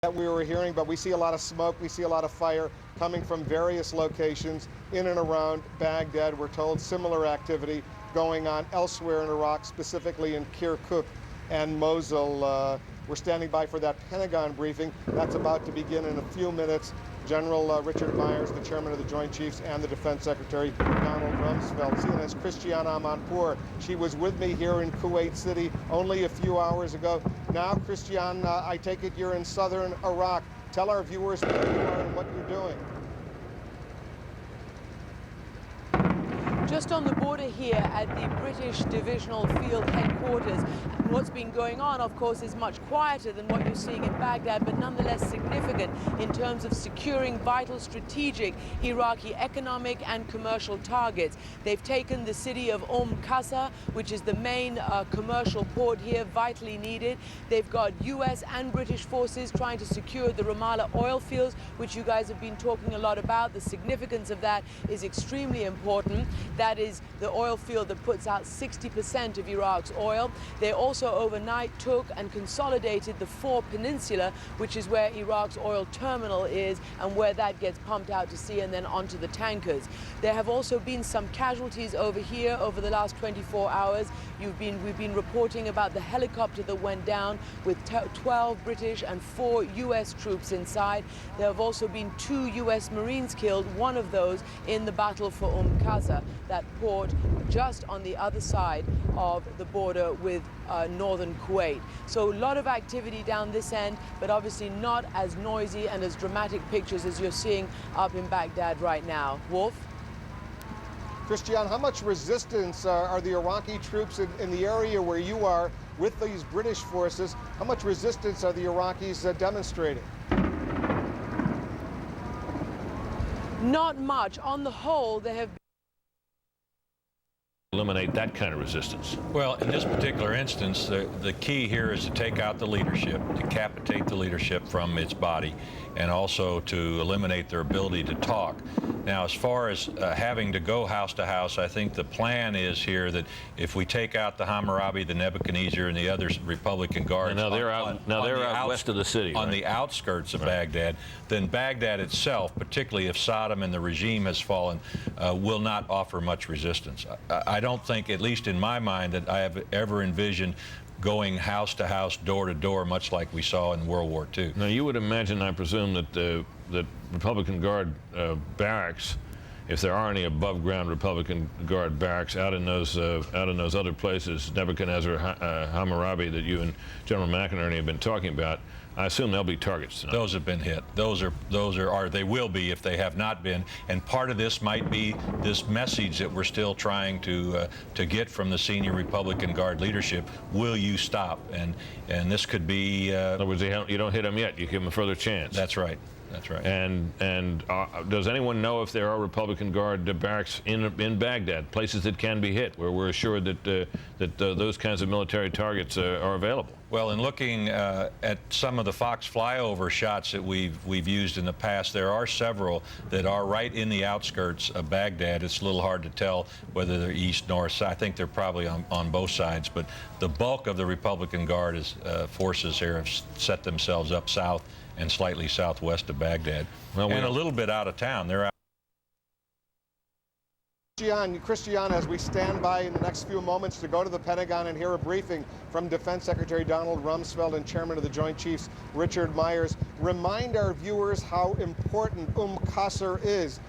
that we were hearing, but we see a lot of smoke, we see a lot of fire coming from various locations in and around Baghdad. We're told similar activity going on elsewhere in Iraq, specifically in Kirkuk and Mosul. We're standing by for that Pentagon briefing. That's about to begin in a few minutes. General Richard Myers, the chairman of the Joint Chiefs, and the Defense Secretary, Donald Rumsfeld. CNN's Christiane Amanpour. She was with me here in Kuwait City only a few hours ago. Now, Christiane, I take it you're in southern Iraq. Tell our viewers where you are and what you're doing. Just on the border here at the British Divisional Field Headquarters. What's been going on, of course, is much quieter than what you're seeing in Baghdad, but nonetheless significant in terms of securing vital strategic Iraqi economic and commercial targets. They've taken the city of Qasr, which is the main commercial port here, vitally needed. They've got US and British forces trying to secure the Ramallah oil fields, which you guys have been talking a lot about. The significance of that is extremely important. That is the oil field that puts out 60% of Iraq's oil. They also overnight took and consolidated the Four Peninsula, which is where Iraq's oil terminal is and where that gets pumped out to sea and then onto the tankers. There have also been some casualties over here over the last 24 hours. We've been reporting about the helicopter that went down with 12 British and 4 US troops inside. There have also been 2 US Marines killed, one of those in the battle for Qasr, that port just on the other side of the border with northern Kuwait. So a lot of activity down this end, but obviously not as noisy and as dramatic pictures as you're seeing up in Baghdad right now. Wolf? Christiane, how much resistance are the Iraqi troops in the area where you are with these British forces? How much resistance are the Iraqis demonstrating? Not much. On the whole, there have eliminate that kind of resistance. Well, in this particular instance, the key here is to take out the leadership, decapitate the leadership from its body, and also to eliminate their ability to talk. Now, as far as having to go house to house, I think the plan is here that if we take out the Hammurabi, the Nebuchadnezzar, and the other Republican guards, they're out west of the city, on the outskirts of Baghdad, then Baghdad itself, particularly if Saddam and the regime has fallen, will not offer much resistance. I don't think, at least in my mind, that I have ever envisioned going house to house, door to door, much like we saw in World War II. Now, you would imagine, I presume, that the Republican Guard barracks, if there are any above-ground Republican Guard barracks out in those other places, Nebuchadnezzar, Hammurabi, that you and General McInerney have been talking about, I assume they'll be targets tonight. Those have been hit. They will be if they have not been. And part of this might be this message that we're still trying to get from the senior Republican Guard leadership. Will you stop? And this could be. In other words, you don't hit them yet. You give them a further chance. That's right. That's right. And does anyone know if there are Republican Guard barracks in Baghdad, places that can be hit, where we're assured that those kinds of military targets are available? Well, in looking at some of the Fox flyover shots that we've used in the past, there are several that are right in the outskirts of Baghdad. It's a little hard to tell whether they're east, north, south. I think they're probably on both sides, but the bulk of the Republican Guard forces here have set themselves up south and slightly southwest of Baghdad, and a little bit out of town. They're out. Christiane, as we stand by in the next few moments to go to the Pentagon and hear a briefing from Defense Secretary Donald Rumsfeld and Chairman of the Joint Chiefs Richard Myers, remind our viewers how important Qasr is.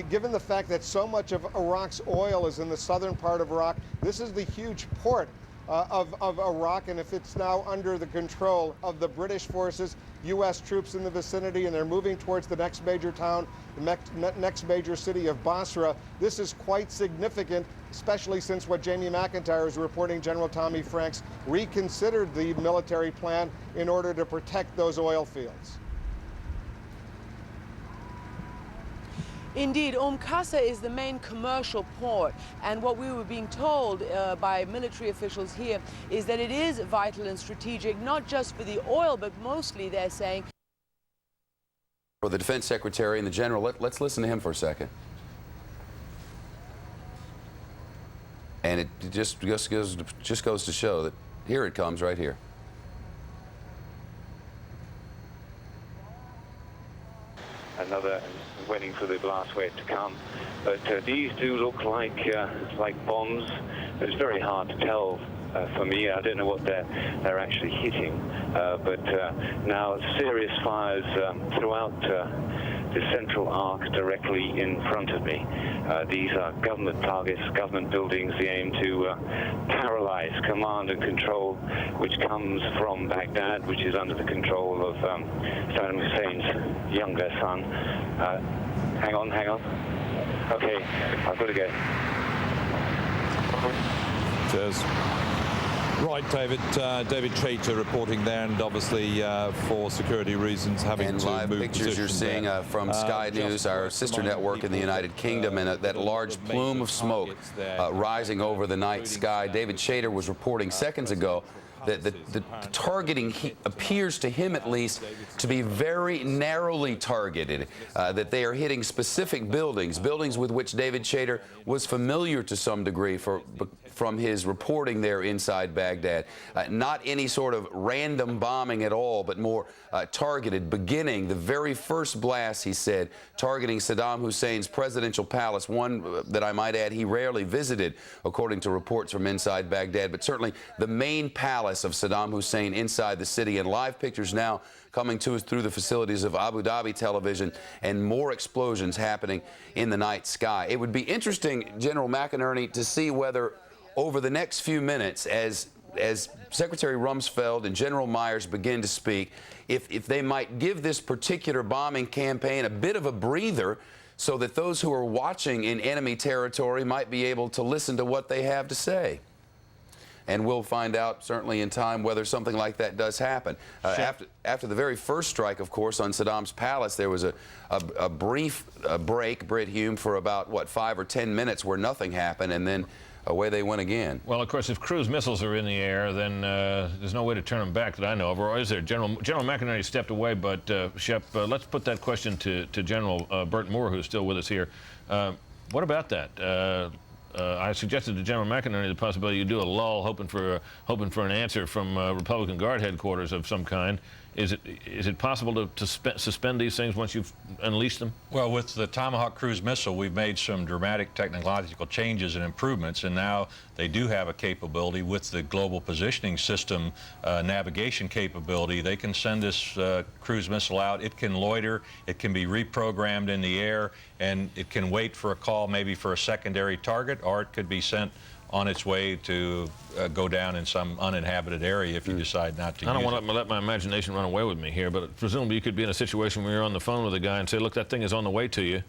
Given the fact that so much of Iraq's oil is in the southern part of Iraq, this is the huge port of Iraq, and if it's now under the control of the British forces, U.S. troops in the vicinity, and they're moving towards the next major town, the next major city of Basra, this is quite significant, especially since what Jamie McIntyre is reporting, General Tommy Franks reconsidered the military plan in order to protect those oil fields. Indeed, Qasr is the main commercial port, and what we were being told by military officials here is that it is vital and strategic, not just for the oil, but mostly, they're saying. For the Defense Secretary and the General, let's listen to him for a second. And it just goes to show that here it comes right here. another, waiting for the blast wave to come. But these do look like bombs. It's very hard to tell for me. I don't know what they're actually hitting. But now serious fires throughout the central arc directly in front of me. These are government targets, government buildings. The aim to paralyze command and control, which comes from Baghdad, which is under the control of Saddam Hussein's younger son. Hang on. Okay, I've got to go. Cheers. Right, David. David Chater reporting there, and obviously for security reasons having and to live move pictures you're seeing from Sky News, our sister network in the United Kingdom, and that large plume of smoke rising over the night sky. David Chater was reporting seconds ago that the targeting appears to him, at least, to be very narrowly targeted, that they are hitting specific buildings with which David Chater was familiar to some degree from his reporting there inside Baghdad. Not any sort of random bombing at all, but more targeted, beginning the very first blast, he said, targeting Saddam Hussein's presidential palace, one that I might add he rarely visited, according to reports from inside Baghdad, but certainly the main palace of Saddam Hussein inside the city. And live pictures now coming to us through the facilities of Abu Dhabi television, and more explosions happening in the night sky. It would be interesting, General McInerney, to see whether over the next few minutes, as Secretary Rumsfeld and General Myers begin to speak, if they might give this particular bombing campaign a bit of a breather, so that those who are watching in enemy territory might be able to listen to what they have to say. And we'll find out, certainly in time, whether something like that does happen. After the very first strike, of course, on Saddam's palace, there was a brief break, Britt Hume, for about, what, 5 or 10 minutes where nothing happened, and then away they went again. Well, of course, if cruise missiles are in the air, then there's no way to turn them back that I know of, or is there? General McInerney stepped away, but Shep, let's put that question to General Burt Moore, who's still with us here. What about that? I suggested to General McInerney the possibility you do a lull, hoping for an answer from Republican Guard headquarters of some kind. Is it possible to suspend these things once you've unleashed them? Well, with the Tomahawk cruise missile, we've made some dramatic technological changes and improvements, and now they do have a capability with the global positioning system navigation capability. They can send this cruise missile out. It can loiter. It can be reprogrammed in the air, and it can wait for a call maybe for a secondary target, or it could be sent on its way to go down in some uninhabited area if you decide not to use it. I don't want to let my imagination run away with me here, but presumably you could be in a situation where you're on the phone with a guy and say, look, that thing is on the way to you.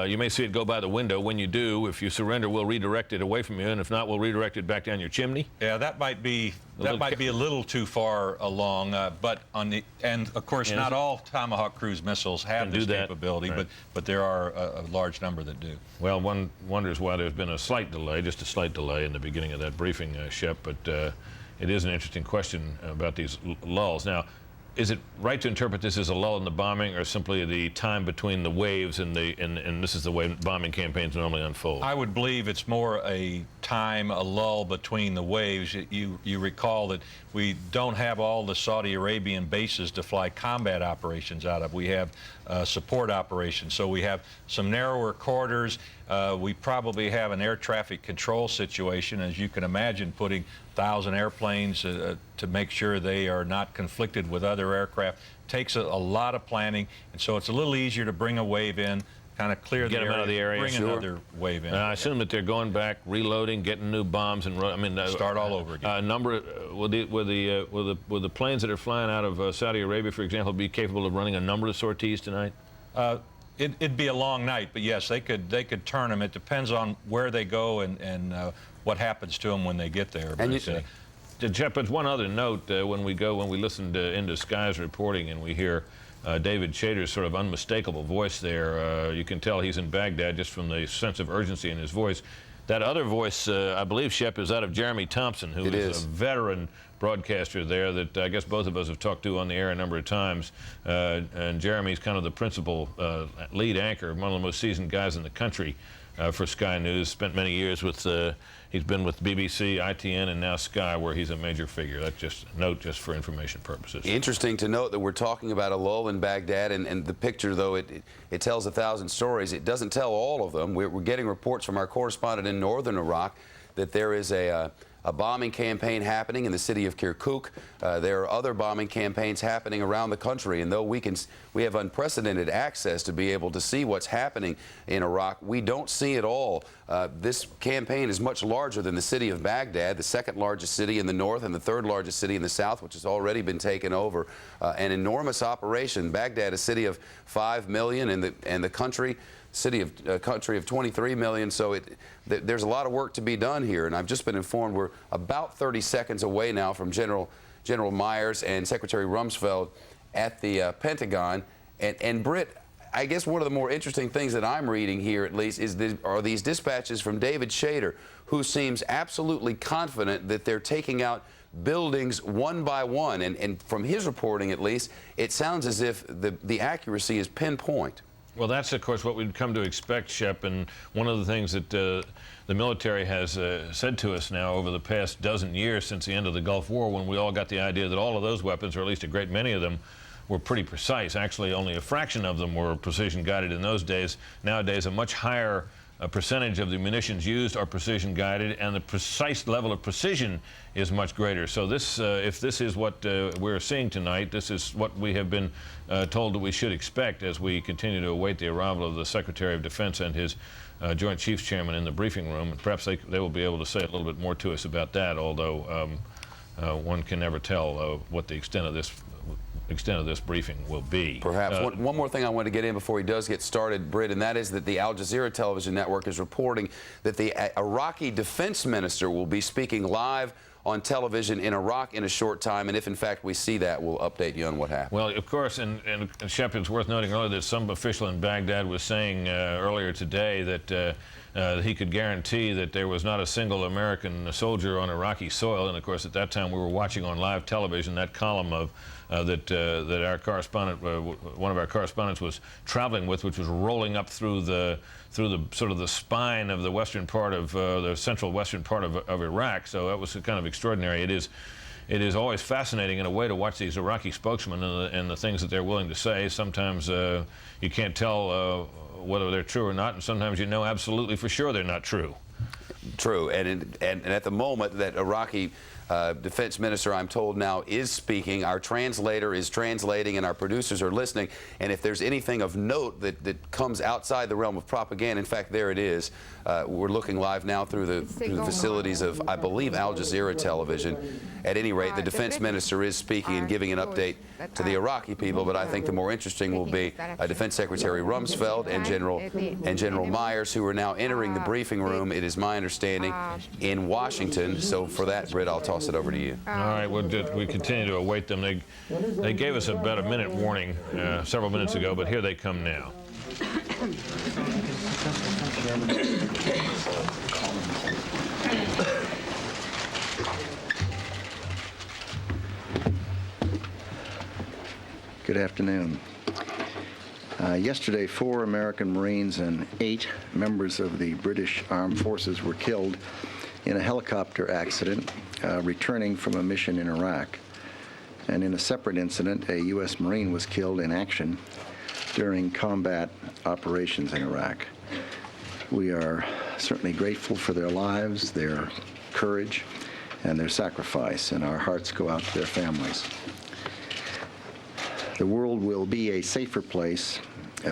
You may see it go by the window. When you do, if you surrender, we'll redirect it away from you, and if not, we'll redirect it back down your chimney. Yeah, that might be a little too far along. But of course, not all Tomahawk cruise missiles have this capability, right. but there are a large number that do. Well, one wonders why there's been a slight delay, just a slight delay in the beginning of that briefing, Shep. But it is an interesting question about these lulls. Now, is it right to interpret this as a lull in the bombing, or simply the time between the waves and this is the way bombing campaigns normally unfold? I would believe it's more a lull between the waves. You recall that we don't have all the Saudi Arabian bases to fly combat operations out of. We have support operations, so we have some narrower corridors. We probably have an air traffic control situation, as you can imagine, putting 1,000 airplanes to make sure they are not conflicted with other aircraft. Takes a lot of planning, and so it's a little easier to bring a wave in, kind of clear get them out of the area, bring another wave in. And I assume that they're going back, reloading, getting new bombs, and start all over again. Will the planes that are flying out of Saudi Arabia, for example, be capable of running a number of sorties tonight? It'd be a long night, but yes, they could turn them. It depends on where they go and what happens to them when they get there. Jeff, but one other note, when we listen to Into Sky's reporting and we hear David Chater's sort of unmistakable voice there, you can tell he's in Baghdad just from the sense of urgency in his voice. That other voice, I believe, Shep, is that of Jeremy Thompson, who is a veteran broadcaster there that I guess both of us have talked to on the air a number of times. And Jeremy's kind of the principal lead anchor, one of the most seasoned guys in the country. for Sky News. Spent many years with, he's been with BBC, ITN, and now Sky, where he's a major figure. That's just a note just for information purposes. Interesting to note that we're talking about a lull in Baghdad, and the picture, though it tells 1,000 stories, it doesn't tell all of them. We're getting reports from our correspondent in northern Iraq that there is a bombing campaign happening in the city of Kirkuk. There are other bombing campaigns happening around the country, and though we have unprecedented access to be able to see what's happening in Iraq, we don't see it all. This campaign is much larger than the city of Baghdad, the second largest city in the north and the third largest city in the south, which has already been taken over. An enormous operation. Baghdad, a city of 5 million, and the country a country of 23 million, so there's a lot of work to be done here, and I've just been informed we're about 30 seconds away now from General Myers and Secretary Rumsfeld at the Pentagon. And Britt, I guess one of the more interesting things that I'm reading here, at least, are these dispatches from David Shader, who seems absolutely confident that they're taking out buildings one by one, and from his reporting, at least, it sounds as if the accuracy is pinpoint. Well, that's, of course, what we'd come to expect, Shep, and one of the things that the military has said to us now over the past dozen years since the end of the Gulf War, when we all got the idea that all of those weapons, or at least a great many of them, were pretty precise. Actually, only a fraction of them were precision-guided in those days. Nowadays, a much higher percentage of the munitions used are precision-guided, and the precise level of precision is much greater. So this, if this is what we're seeing tonight, this is what we have been told that we should expect as we continue to await the arrival of the Secretary of Defense and his Joint Chiefs Chairman in the briefing room. And perhaps they will be able to say a little bit more to us about that, although one can never tell what the extent of this briefing will be. Perhaps. One more thing I want to get in before he does get started, Britt, and that is that the Al Jazeera television network is reporting that the Iraqi defense minister will be speaking live on television in Iraq in a short time, and if in fact we see that, we'll update you on what happened. Well, of course, and Shep, it's worth noting earlier that some official in Baghdad was saying earlier today that he could guarantee that there was not a single American soldier on Iraqi soil, and of course at that time we were watching on live television that column of that our correspondent, one of our correspondents was traveling with, which was rolling up through the sort of the spine of the western part of the central western part of Iraq. So that was kind of extraordinary. It is always fascinating in a way to watch these Iraqi spokesmen and the things that they're willing to say. Sometimes you can't tell whether they're true or not, and sometimes you know absolutely for sure they're not true. True, and at the moment that Iraqi defense minister, I'm told now, is speaking, our translator is translating and our producers are listening, and if there's anything of note that comes outside the realm of propaganda, in fact, there it is. We're looking live now through the facilities of, I believe, Al Jazeera television. At any rate, the defense minister is speaking and giving an update to the Iraqi people, but I think the more interesting will be Defense Secretary Rumsfeld and General Myers, who are now entering the briefing room, it is my understanding, in Washington. So for that, Britt, I'll toss it over to you. All right, we continue to await them. They gave us about a minute warning several minutes ago, but here they come now. Good afternoon. Yesterday, 4 American Marines and 8 members of the British Armed Forces were killed in a helicopter accident returning from a mission in Iraq. And in a separate incident, a U.S. Marine was killed in action during combat operations in Iraq. We are certainly grateful for their lives, their courage, and their sacrifice, and our hearts go out to their families. The world will be a safer place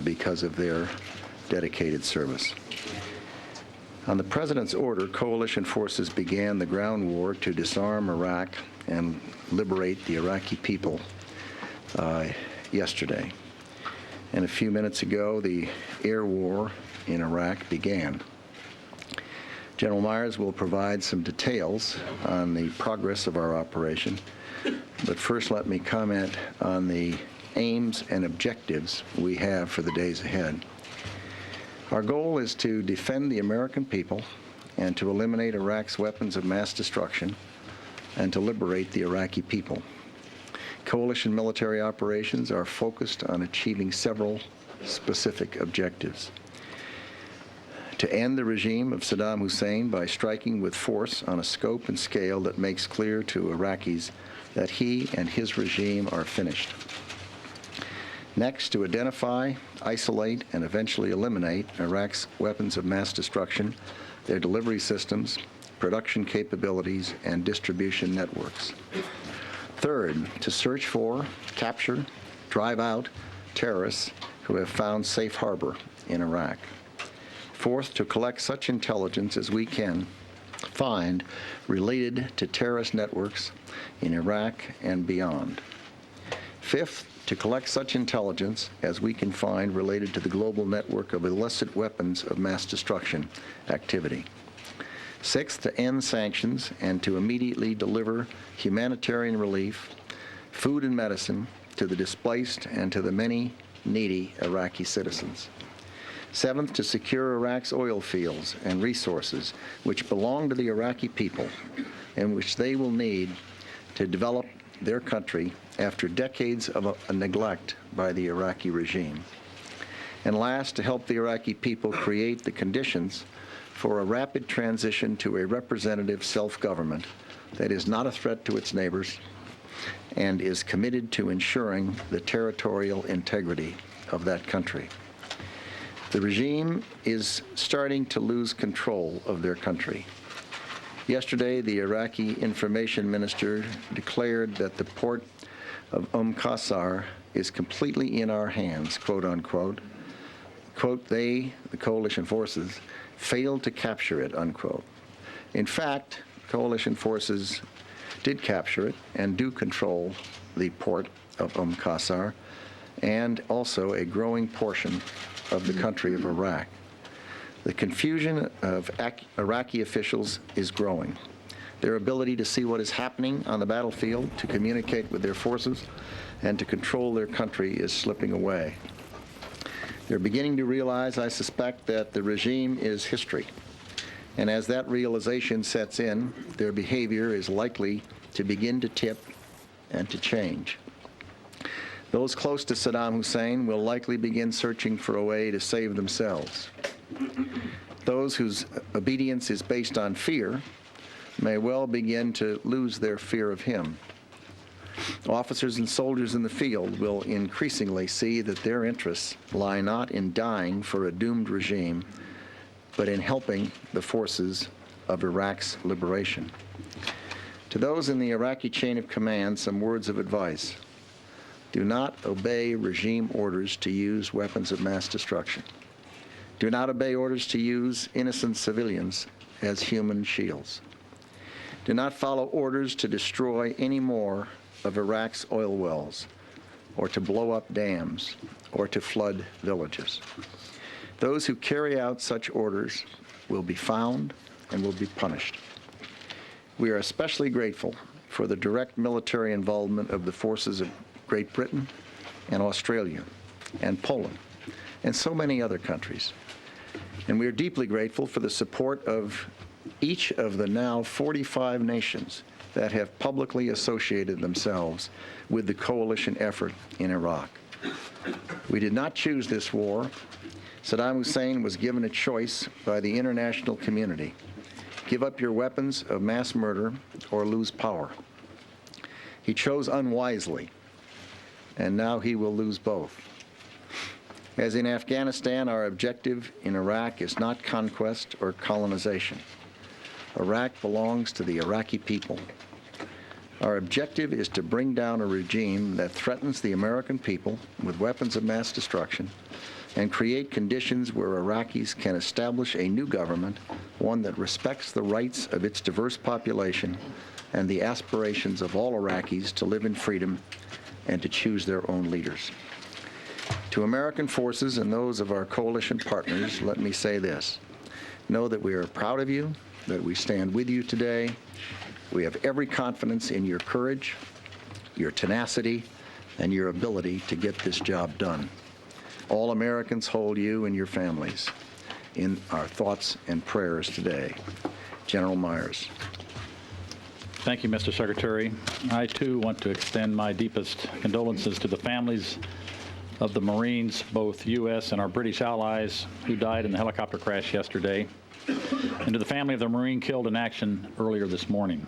because of their dedicated service. On the President's order, coalition forces began the ground war to disarm Iraq and liberate the Iraqi people yesterday. And a few minutes ago, the air war in Iraq began. General Myers will provide some details on the progress of our operation, but first let me comment on the aims and objectives we have for the days ahead. Our goal is to defend the American people and to eliminate Iraq's weapons of mass destruction and to liberate the Iraqi people. Coalition military operations are focused on achieving several specific objectives. To to end the regime of Saddam Hussein by striking with force on a scope and scale that makes clear to Iraqis that he and his regime are finished. Next, to identify, isolate, and eventually eliminate Iraq's weapons of mass destruction, their delivery systems, production capabilities, and distribution networks. Third, to search for, capture, drive out terrorists who have found safe harbor in Iraq. Fourth, to collect such intelligence as we can find related to terrorist networks in Iraq and beyond. Fifth, to collect such intelligence as we can find related to the global network of illicit weapons of mass destruction activity. Sixth, to end sanctions and to immediately deliver humanitarian relief, food and medicine to the displaced and to the many needy Iraqi citizens. Seventh, to secure Iraq's oil fields and resources, which belong to the Iraqi people and which they will need to develop their country after decades of a neglect by the Iraqi regime. And last, to help the Iraqi people create the conditions for a rapid transition to a representative self-government that is not a threat to its neighbors and is committed to ensuring the territorial integrity of that country. The regime is starting to lose control of their country. Yesterday, the Iraqi information minister declared that the port of Qasr is completely in our hands, quote unquote. Quote, they, the coalition forces, failed to capture it, unquote. In fact, coalition forces did capture it and do control the port of Qasr and also a growing portion of the country of Iraq. The confusion of Iraqi officials is growing. Their ability to see what is happening on the battlefield, to communicate with their forces, and to control their country is slipping away. They're beginning to realize, I suspect, that the regime is history. And as that realization sets in, their behavior is likely to begin to tip and to change. Those close to Saddam Hussein will likely begin searching for a way to save themselves. Those whose obedience is based on fear may well begin to lose their fear of him. Officers and soldiers in the field will increasingly see that their interests lie not in dying for a doomed regime, but in helping the forces of Iraq's liberation. To those in the Iraqi chain of command, some words of advice. Do not obey regime orders to use weapons of mass destruction. Do not obey orders to use innocent civilians as human shields. Do not follow orders to destroy any more of Iraq's oil wells, or to blow up dams, or to flood villages. Those who carry out such orders will be found and will be punished. We are especially grateful for the direct military involvement of the forces of Great Britain and Australia and Poland and so many other countries. And we are deeply grateful for the support of each of the now 45 nations that have publicly associated themselves with the coalition effort in Iraq. We did not choose this war. Saddam Hussein was given a choice by the international community. Give up your weapons of mass murder or lose power. He chose unwisely, and now he will lose both. As in Afghanistan, our objective in Iraq is not conquest or colonization. Iraq belongs to the Iraqi people. Our objective is to bring down a regime that threatens the American people with weapons of mass destruction and create conditions where Iraqis can establish a new government, one that respects the rights of its diverse population and the aspirations of all Iraqis to live in freedom and to choose their own leaders. To American forces and those of our coalition partners, let me say this. Know that we are proud of you, that we stand with you today. We have every confidence in your courage, your tenacity, and your ability to get this job done. All Americans hold you and your families in our thoughts and prayers today. General Myers. Thank you, Mr. Secretary. I, too, want to extend my deepest condolences to the families of the Marines, both U.S. and our British allies, who died in the helicopter crash yesterday, and to the family of the Marine killed in action earlier this morning.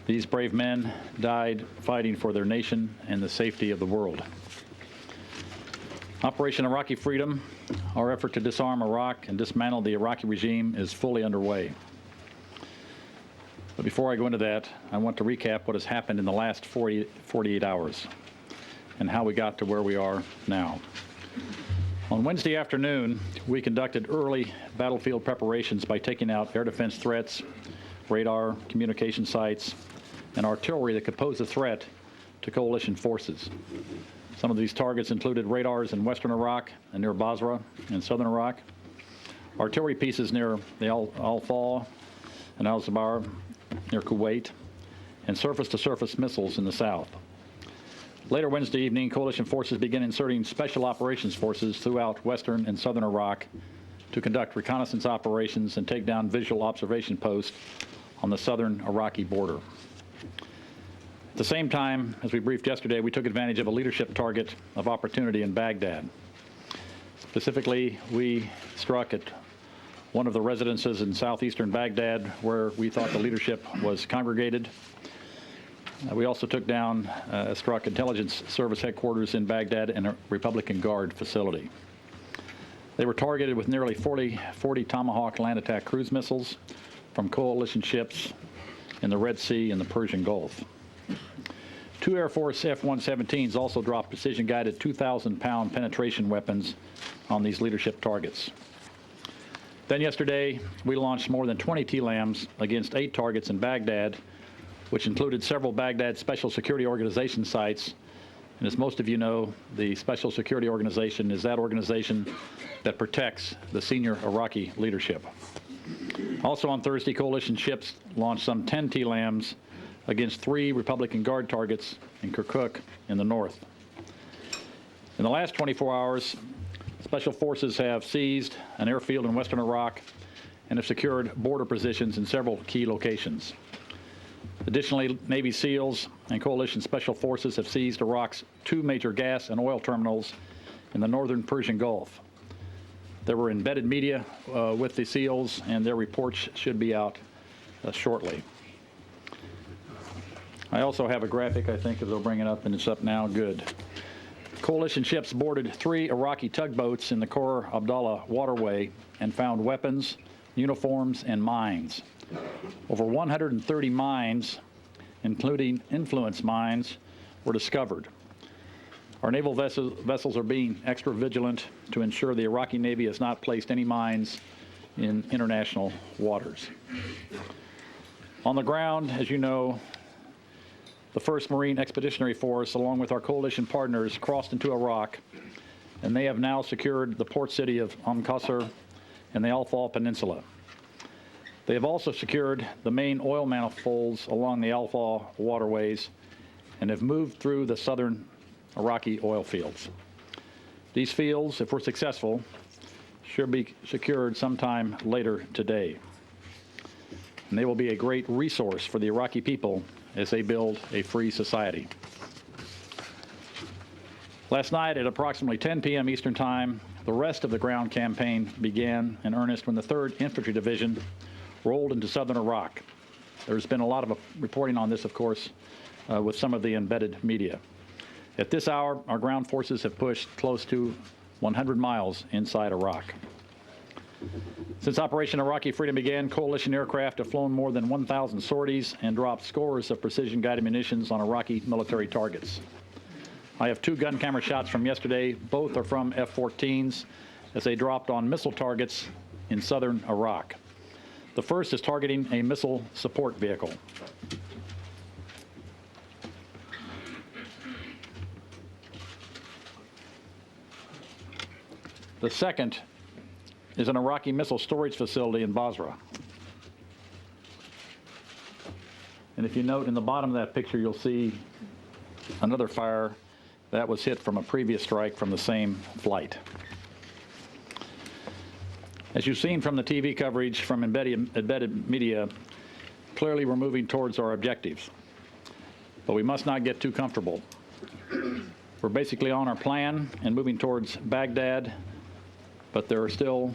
These brave men died fighting for their nation and the safety of the world. Operation Iraqi Freedom, our effort to disarm Iraq and dismantle the Iraqi regime, is fully underway. But before I go into that, I want to recap what has happened in the last 48 hours and how we got to where we are now. On Wednesday afternoon, we conducted early battlefield preparations by taking out air defense threats, radar, communication sites, and artillery that could pose a threat to coalition forces. Some of these targets included radars in western Iraq and near Basra in southern Iraq, artillery pieces near the Al-Fal and Al-Zabar near Kuwait, and surface-to-surface missiles in the south. Later Wednesday evening, coalition forces began inserting special operations forces throughout western and southern Iraq to conduct reconnaissance operations and take down visual observation posts on the southern Iraqi border. At the same time, as we briefed yesterday, we took advantage of a leadership target of opportunity in Baghdad. Specifically, we struck at one of the residences in southeastern Baghdad where we thought the leadership was congregated. We also took down, struck intelligence service headquarters in Baghdad and a Republican Guard facility. They were targeted with nearly 40 Tomahawk land attack cruise missiles from coalition ships in the Red Sea and the Persian Gulf. 2 Air Force F-117s also dropped precision-guided 2,000-pound penetration weapons on these leadership targets. Then yesterday, we launched more than 20 TLAMs against 8 targets in Baghdad, which included several Baghdad Special Security Organization sites. And as most of you know, the Special Security Organization is that organization that protects the senior Iraqi leadership. Also on Thursday, coalition ships launched some 10 TLAMs against 3 Republican Guard targets in Kirkuk in the north. In the last 24 hours, Special Forces have seized an airfield in western Iraq and have secured border positions in several key locations. Additionally, Navy SEALs and coalition special forces have seized Iraq's 2 major gas and oil terminals in the northern Persian Gulf. There were embedded media with the SEALs, and their reports should be out shortly. I also have a graphic, I think, if they'll bring it up, and it's up now. Good. Coalition ships boarded 3 Iraqi tugboats in the Khor Abdallah waterway and found weapons, uniforms, and mines. Over 130 mines, including influence mines, were discovered. Our naval vessels are being extra vigilant to ensure the Iraqi Navy has not placed any mines in international waters. On the ground, as you know, the 1st Marine Expeditionary Force, along with our coalition partners, crossed into Iraq, and they have now secured the port city of Qasr and the Al-Fal Peninsula. They have also secured the main oil manifolds along the Al-Fal waterways and have moved through the southern Iraqi oil fields. These fields, if we're successful, should be secured sometime later today. And they will be a great resource for the Iraqi people as they build a free society. Last night at approximately 10 p.m. Eastern Time, the rest of the ground campaign began in earnest when the 3rd Infantry Division rolled into southern Iraq. There's been a lot of reporting on this, of course, with some of the embedded media. At this hour, our ground forces have pushed close to 100 miles inside Iraq. Since Operation Iraqi Freedom began, coalition aircraft have flown more than 1,000 sorties and dropped scores of precision-guided munitions on Iraqi military targets. I have 2 gun camera shots from yesterday. Both are from F-14s as they dropped on missile targets in southern Iraq. The first is targeting a missile support vehicle. The second is an Iraqi missile storage facility in Basra. And if you note in the bottom of that picture, you'll see another fire that was hit from a previous strike from the same flight. As you've seen from the TV coverage from embedded media, clearly we're moving towards our objectives. But we must not get too comfortable. We're basically on our plan and moving towards Baghdad, but there are still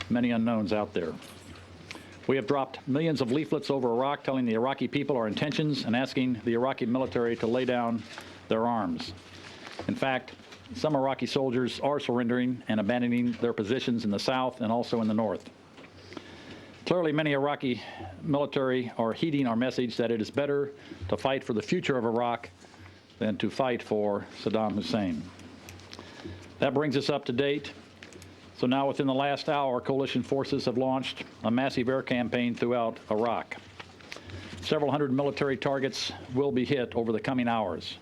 many unknowns out there. We have dropped millions of leaflets over Iraq telling the Iraqi people our intentions and asking the Iraqi military to lay down their arms. In fact, some Iraqi soldiers are surrendering and abandoning their positions in the south and also in the north. Clearly, many Iraqi military are heeding our message that it is better to fight for the future of Iraq than to fight for Saddam Hussein. That brings us up to date. So now, within the last hour, coalition forces have launched a massive air campaign throughout Iraq. Several hundred military targets will be hit over the coming hours.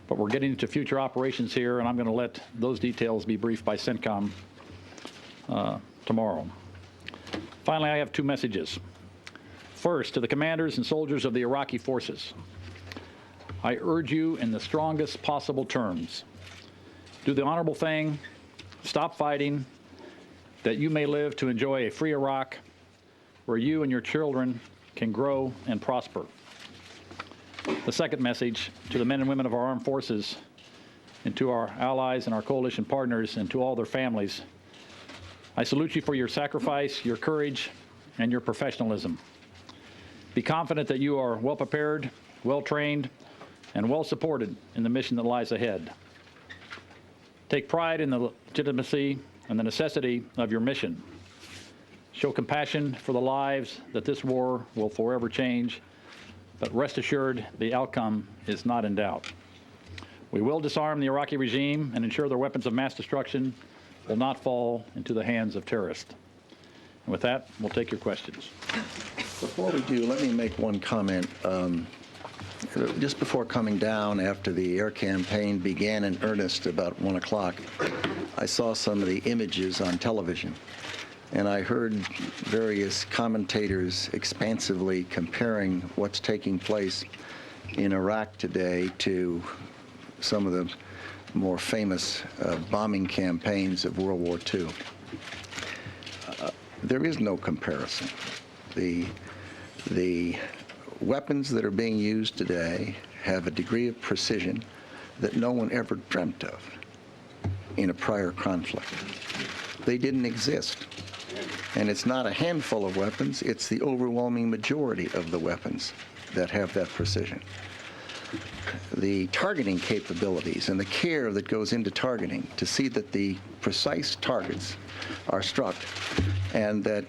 But we're getting into future operations here, and I'm going to let those details be briefed by CENTCOM tomorrow. Finally, I have two messages. First, to the commanders and soldiers of the Iraqi forces, I urge you in the strongest possible terms, do the honorable thing, stop fighting, that you may live to enjoy a free Iraq where you and your children can grow and prosper. The second message to the men and women of our armed forces and to our allies and our coalition partners and to all their families, I salute you for your sacrifice, your courage, and your professionalism. Be confident that you are well prepared, well trained, and well supported in the mission that lies ahead. Take pride in the legitimacy and the necessity of your mission. Show compassion for the lives that this war will forever change, but rest assured the outcome is not in doubt. We will disarm the Iraqi regime and ensure their weapons of mass destruction will not fall into the hands of terrorists. And with that, we'll take your questions. Before we do, let me make one comment. Just before coming down after the air campaign began in earnest about 1 o'clock, I saw some of the images on television, and I heard various commentators expansively comparing what's taking place in Iraq today to some of the more famous bombing campaigns of World War II. There is no comparison. The weapons that are being used today have a degree of precision that no one ever dreamt of in a prior conflict. They didn't exist. And it's not a handful of weapons, it's the overwhelming majority of the weapons that have that precision. The targeting capabilities and the care that goes into targeting to see that the precise targets are struck and that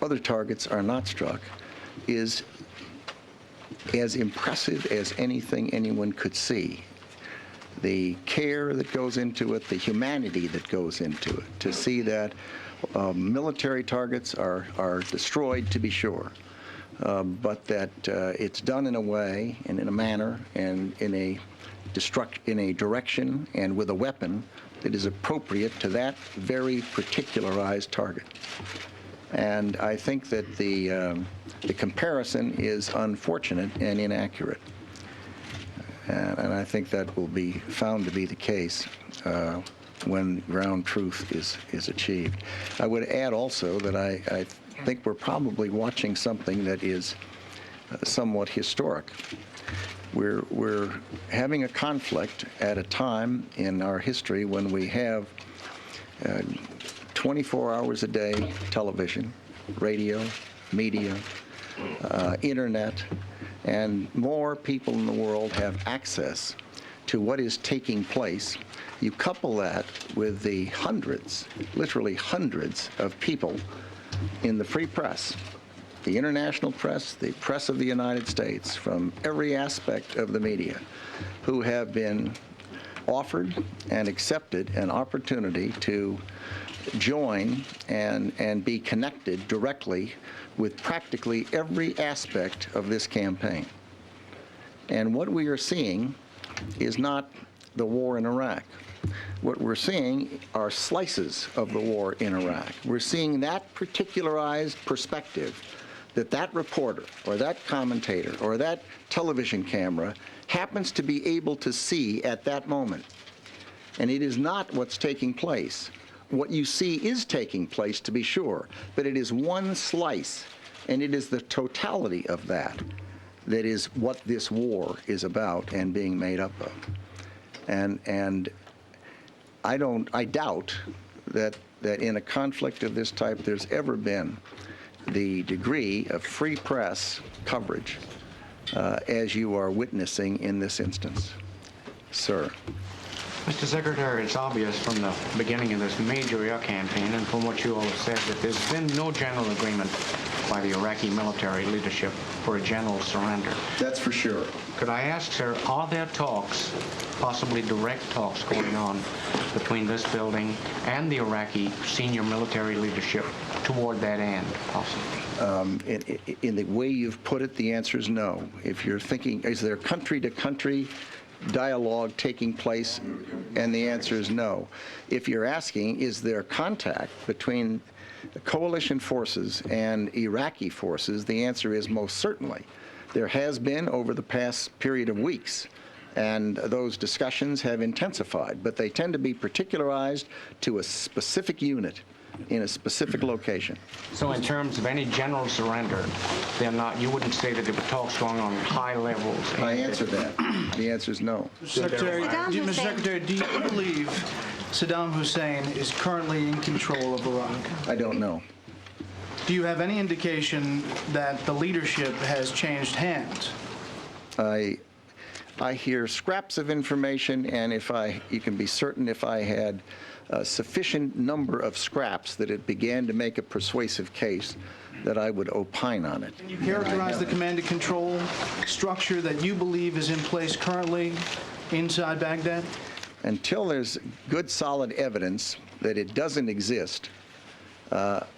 other targets are not struck is as impressive as anything anyone could see. The care that goes into it, the humanity that goes into it, to see that military targets are destroyed, to be sure, but that it's done in a way and in a manner and in a direction and with a weapon that is appropriate to that very particularized target. And I think that the comparison is unfortunate and inaccurate. And I think that will be found to be the case when ground truth is achieved. I would add also that I think we're probably watching something that is somewhat historic. We're having a conflict at a time in our history when we have 24 hours a day television, radio, media, internet, and more people in the world have access to what is taking place. You couple that with the hundreds, literally hundreds of people in the free press, the international press, the press of the United States, from every aspect of the media, who have been offered and accepted an opportunity to join and be connected directly with practically every aspect of this campaign. And what we are seeing is not the war in Iraq. What we're seeing are slices of the war in Iraq. We're seeing that particularized perspective that reporter or that commentator or that television camera happens to be able to see at that moment. And it is not what's taking place. What you see is taking place, to be sure, but it is one slice, and it is the totality of that that is what this war is about and being made up of. And I doubt that in a conflict of this type there's ever been the degree of free press coverage as you are witnessing in this instance. Sir. Mr. Secretary, it's obvious from the beginning of this major air campaign and from what you all have said that there's been no general agreement by the Iraqi military leadership for a general surrender. That's for sure. Could I ask, sir, are there talks, possibly direct talks going on between this building and the Iraqi senior military leadership toward that end, possibly? In the way you've put it, the answer is no. If you're thinking, is there country-to-country dialogue taking place? And the answer is no. If you're asking, is there contact between the coalition forces and Iraqi forces, the answer is most certainly. There has been over the past period of weeks, and those discussions have intensified, but they tend to be particularized to a specific unit in a specific location. So in terms of any general surrender, they're not, you wouldn't say that there were talks going on at high levels? I answered that. The answer is no. Mr. Secretary, do you believe Saddam Hussein is currently in control of Iraq? I don't know. Do you have any indication that the leadership has changed hands? I hear scraps of information, and you can be certain if I had a sufficient number of scraps that it began to make a persuasive case that I would opine on it. Can you characterize the command and control structure that you believe is in place currently inside Baghdad? Until there's good, solid evidence that it doesn't exist,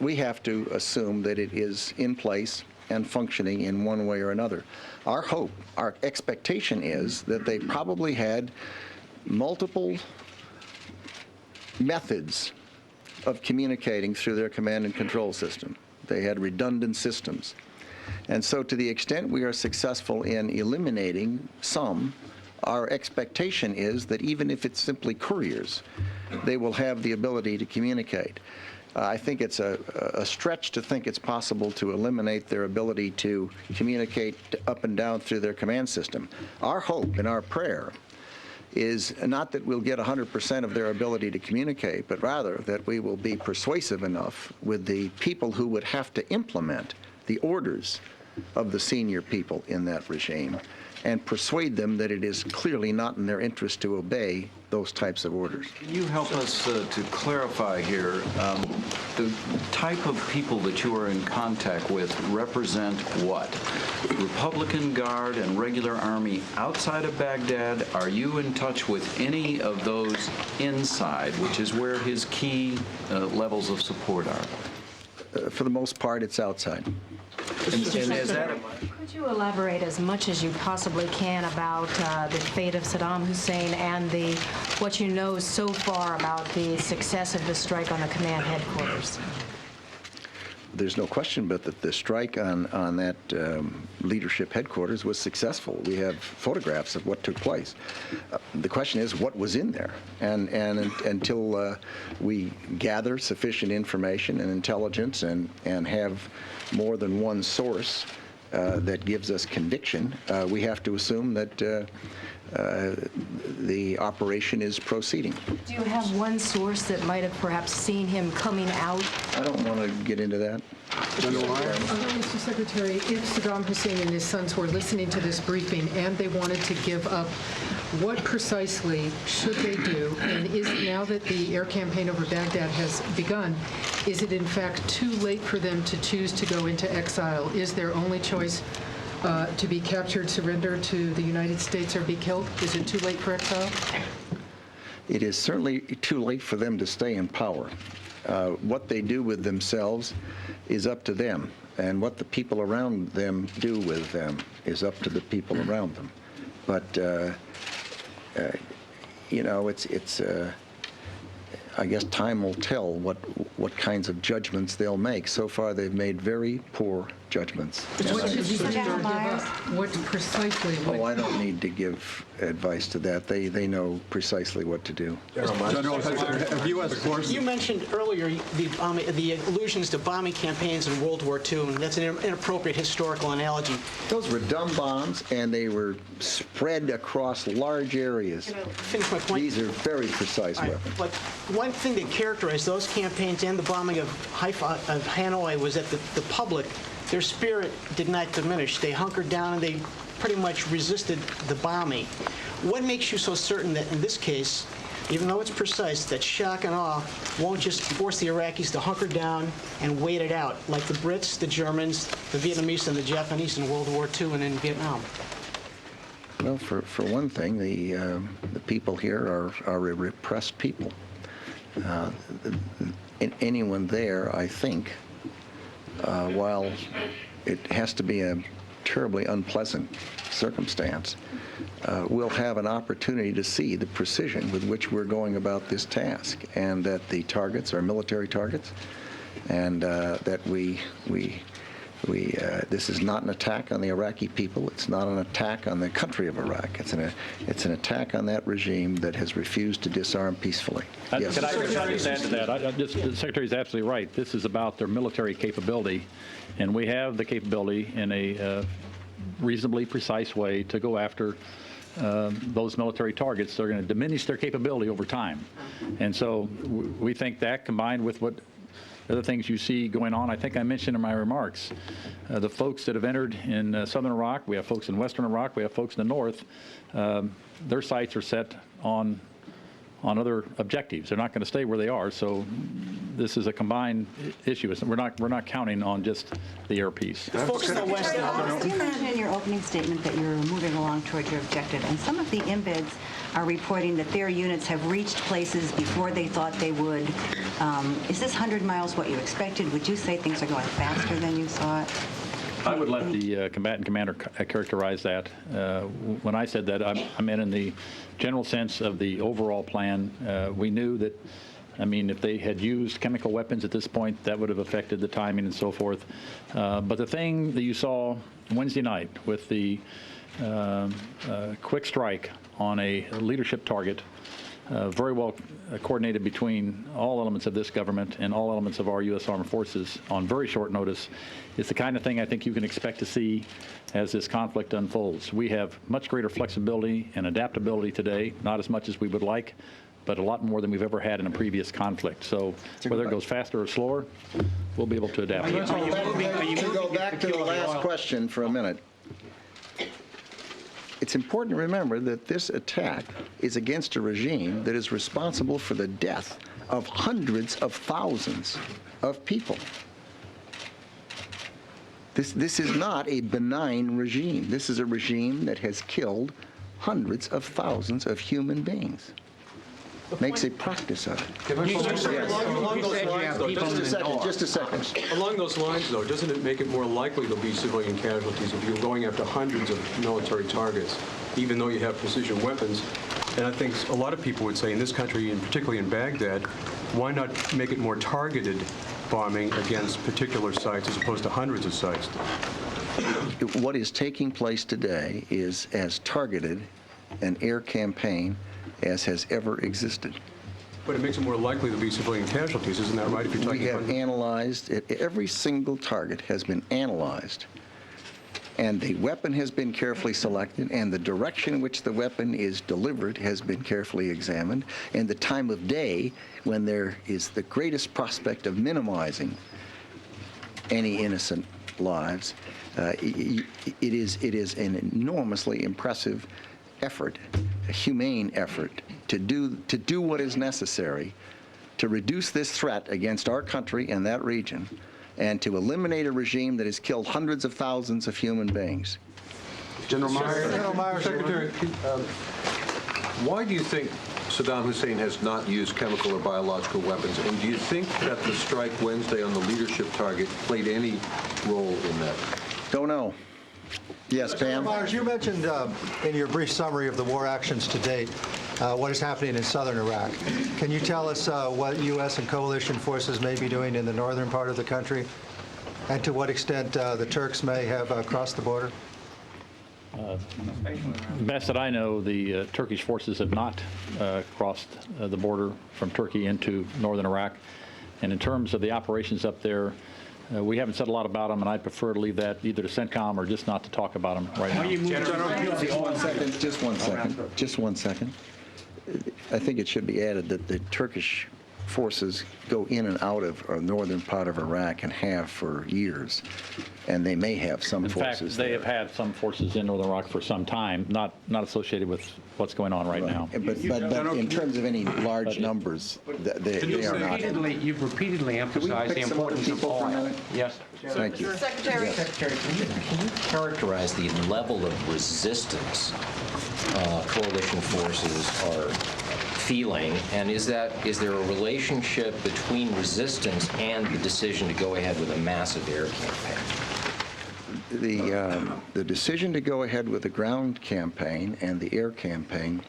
we have to assume that it is in place and functioning in one way or another. Our hope, our expectation is that they probably had multiple methods of communicating through their command and control system. They had redundant systems. And so to the extent we are successful in eliminating some, our expectation is that even if it's simply couriers, they will have the ability to communicate. I think it's a stretch to think it's possible to eliminate their ability to communicate up and down through their command system. Our hope and our prayer is not that we'll get 100% of their ability to communicate, but rather that we will be persuasive enough with the people who would have to implement the orders of the senior people in that regime and persuade them that it is clearly not in their interest to obey those types of orders. Can you help us to clarify here, the type of people that you are in contact with represent what? Republican Guard and regular Army outside of Baghdad? Are you in touch with any of those inside, which is where his key levels of support are? For the most part, it's outside. And is that Could you elaborate as much as you possibly can about the fate of Saddam Hussein and what you know so far about the success of the strike on the command headquarters? There's no question but that the strike on that leadership headquarters was successful. We have photographs of what took place. The question is what was in there, and until we gather sufficient information and intelligence and have more than one source that gives us conviction, we have to assume that the operation is proceeding. Do you have one source that might have perhaps seen him coming out? I don't want to get into that. Mr. Secretary, if Saddam Hussein and his sons were listening to this briefing and they wanted to give up, what precisely should they do? And is now that the air campaign over Baghdad has begun, is it in fact too late for them to choose to go into exile? Is their only choice to be captured, surrender to the United States, or be killed? Is it too late for exile? It is certainly too late for them to stay in power. What they do with themselves is up to them, and what the people around them do with them is up to the people around them. But you know, it's I guess time will tell what kinds of judgments they'll make. So far, they've made very poor judgments. What should we give up? What precisely? Oh, I don't need to give advice to that. They know precisely what to do. General, have you, as a course? You mentioned earlier the allusions to bombing campaigns in World War II, and that's an inappropriate historical analogy. Those were dumb bombs, and they were spread across large areas. Can I finish my point? These are very precise weapons. But one thing that characterized those campaigns and the bombing of Hanoi was that the public, their spirit did not diminish. They hunkered down and they pretty much resisted the bombing. What makes you so certain that in this case, even though it's precise, that shock and awe won't just force the Iraqis to hunker down and wait it out, like the Brits, the Germans, the Vietnamese, and the Japanese in World War II and in Vietnam? Well, for one thing, the people here are a repressed people. Anyone there, I think, while it has to be a terribly unpleasant circumstance, will have an opportunity to see the precision with which we're going about this task, and that the targets are military targets, and that this is not an attack on the Iraqi people. It's not an attack on the country of Iraq. It's an attack on that regime that has refused to disarm peacefully. Yes. Can I just add to that? The Secretary is absolutely right. This is about their military capability, and we have the capability in a reasonably precise way to go after those military targets. They're going to diminish their capability over time. And so we think that, combined with what other things you see going on, I think I mentioned in my remarks, the folks that have entered in southern Iraq, we have folks in western Iraq, we have folks in the north, their sights are set on other objectives. They're not going to stay where they are, so this is a combined issue. We're not counting on just the air piece. Folks in the west now. You mentioned in your opening statement that you're moving along towards your objective, and some of the MBIDs are reporting that their units have reached places before they thought they would. Is this 100 miles what you expected? Would you say things are going faster than you thought? I would let the combatant commander characterize that. When I said that, I meant in the general sense of the overall plan. We knew that, I mean, if they had used chemical weapons at this point, that would have affected the timing and so forth. But the thing that you saw Wednesday night with the quick strike on a leadership target, very well coordinated between all elements of this government and all elements of our U.S. Armed Forces on very short notice, is the kind of thing I think you can expect to see as this conflict unfolds. We have much greater flexibility and adaptability today, not as much as we would like, but a lot more than we've ever had in a previous conflict. So whether it goes faster or slower, we'll be able to adapt. To go back to the last question for a minute. It's important to remember that this attack is against a regime that is responsible for the death of hundreds of thousands of people. This is not a benign regime. This is a regime that has killed hundreds of thousands of human beings. Makes a practice of it. Along those lines, though, just a second. Along those lines, though, doesn't it make it more likely there'll be civilian casualties if you're going after hundreds of military targets, even though you have precision weapons? And I think a lot of people would say in this country, and particularly in Baghdad, why not make it more targeted bombing against particular sites as opposed to hundreds of sites? What is taking place today is as targeted an air campaign as has ever existed. But it makes it more likely to be civilian casualties, isn't that right? If you're talking we have analyzed it. Every single target has been analyzed, and the weapon has been carefully selected, and the direction in which the weapon is delivered has been carefully examined, and the time of day when there is the greatest prospect of minimizing any innocent lives. It is an enormously impressive effort, a humane effort, to do what is necessary to reduce this threat against our country and that region, and to eliminate a regime that has killed hundreds of thousands of human beings. General Myers. General Myers, Secretary, why do you think Saddam Hussein has not used chemical or biological weapons? And do you think that the strike Wednesday on the leadership target played any role in that? Don't know. Yes, Pam? General Myers, you mentioned in your brief summary of the war actions to date what is happening in southern Iraq. Can you tell us what U.S. and coalition forces may be doing in the northern part of the country? and to what extent the Turks may have crossed the border? Best that I know, the Turkish forces have not crossed the border from Turkey into northern Iraq. And in terms of the operations up there, we haven't said a lot about them, and I'd prefer to leave that either to CENTCOM or just not to talk about them right now. Just one second. I think it should be added that the Turkish forces go in and out of a northern part of Iraq and have for years, and they may have some forces. In fact, they have had some forces in northern Iraq for some time, not associated with what's going on right now. But in terms of any large numbers, they are not. You've repeatedly emphasized the importance of oil. Yes. Thank you. Secretary. Secretary, can you characterize the level of resistance coalition forces are feeling, and is there a relationship between resistance and the decision to go ahead with a massive air campaign? The decision to go ahead with the ground campaign and the air campaign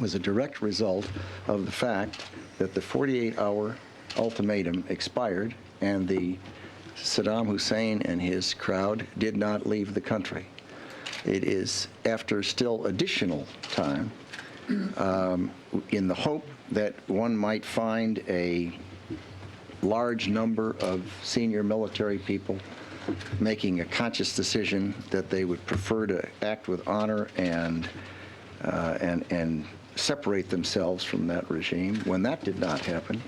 was a direct result of the fact that the 48-hour ultimatum expired and the Saddam Hussein and his crowd did not leave the country. It is after still additional time, in the hope that one might find a large number of senior military people making a conscious decision that they would prefer to act with honor and separate themselves from that regime. When that did not happen,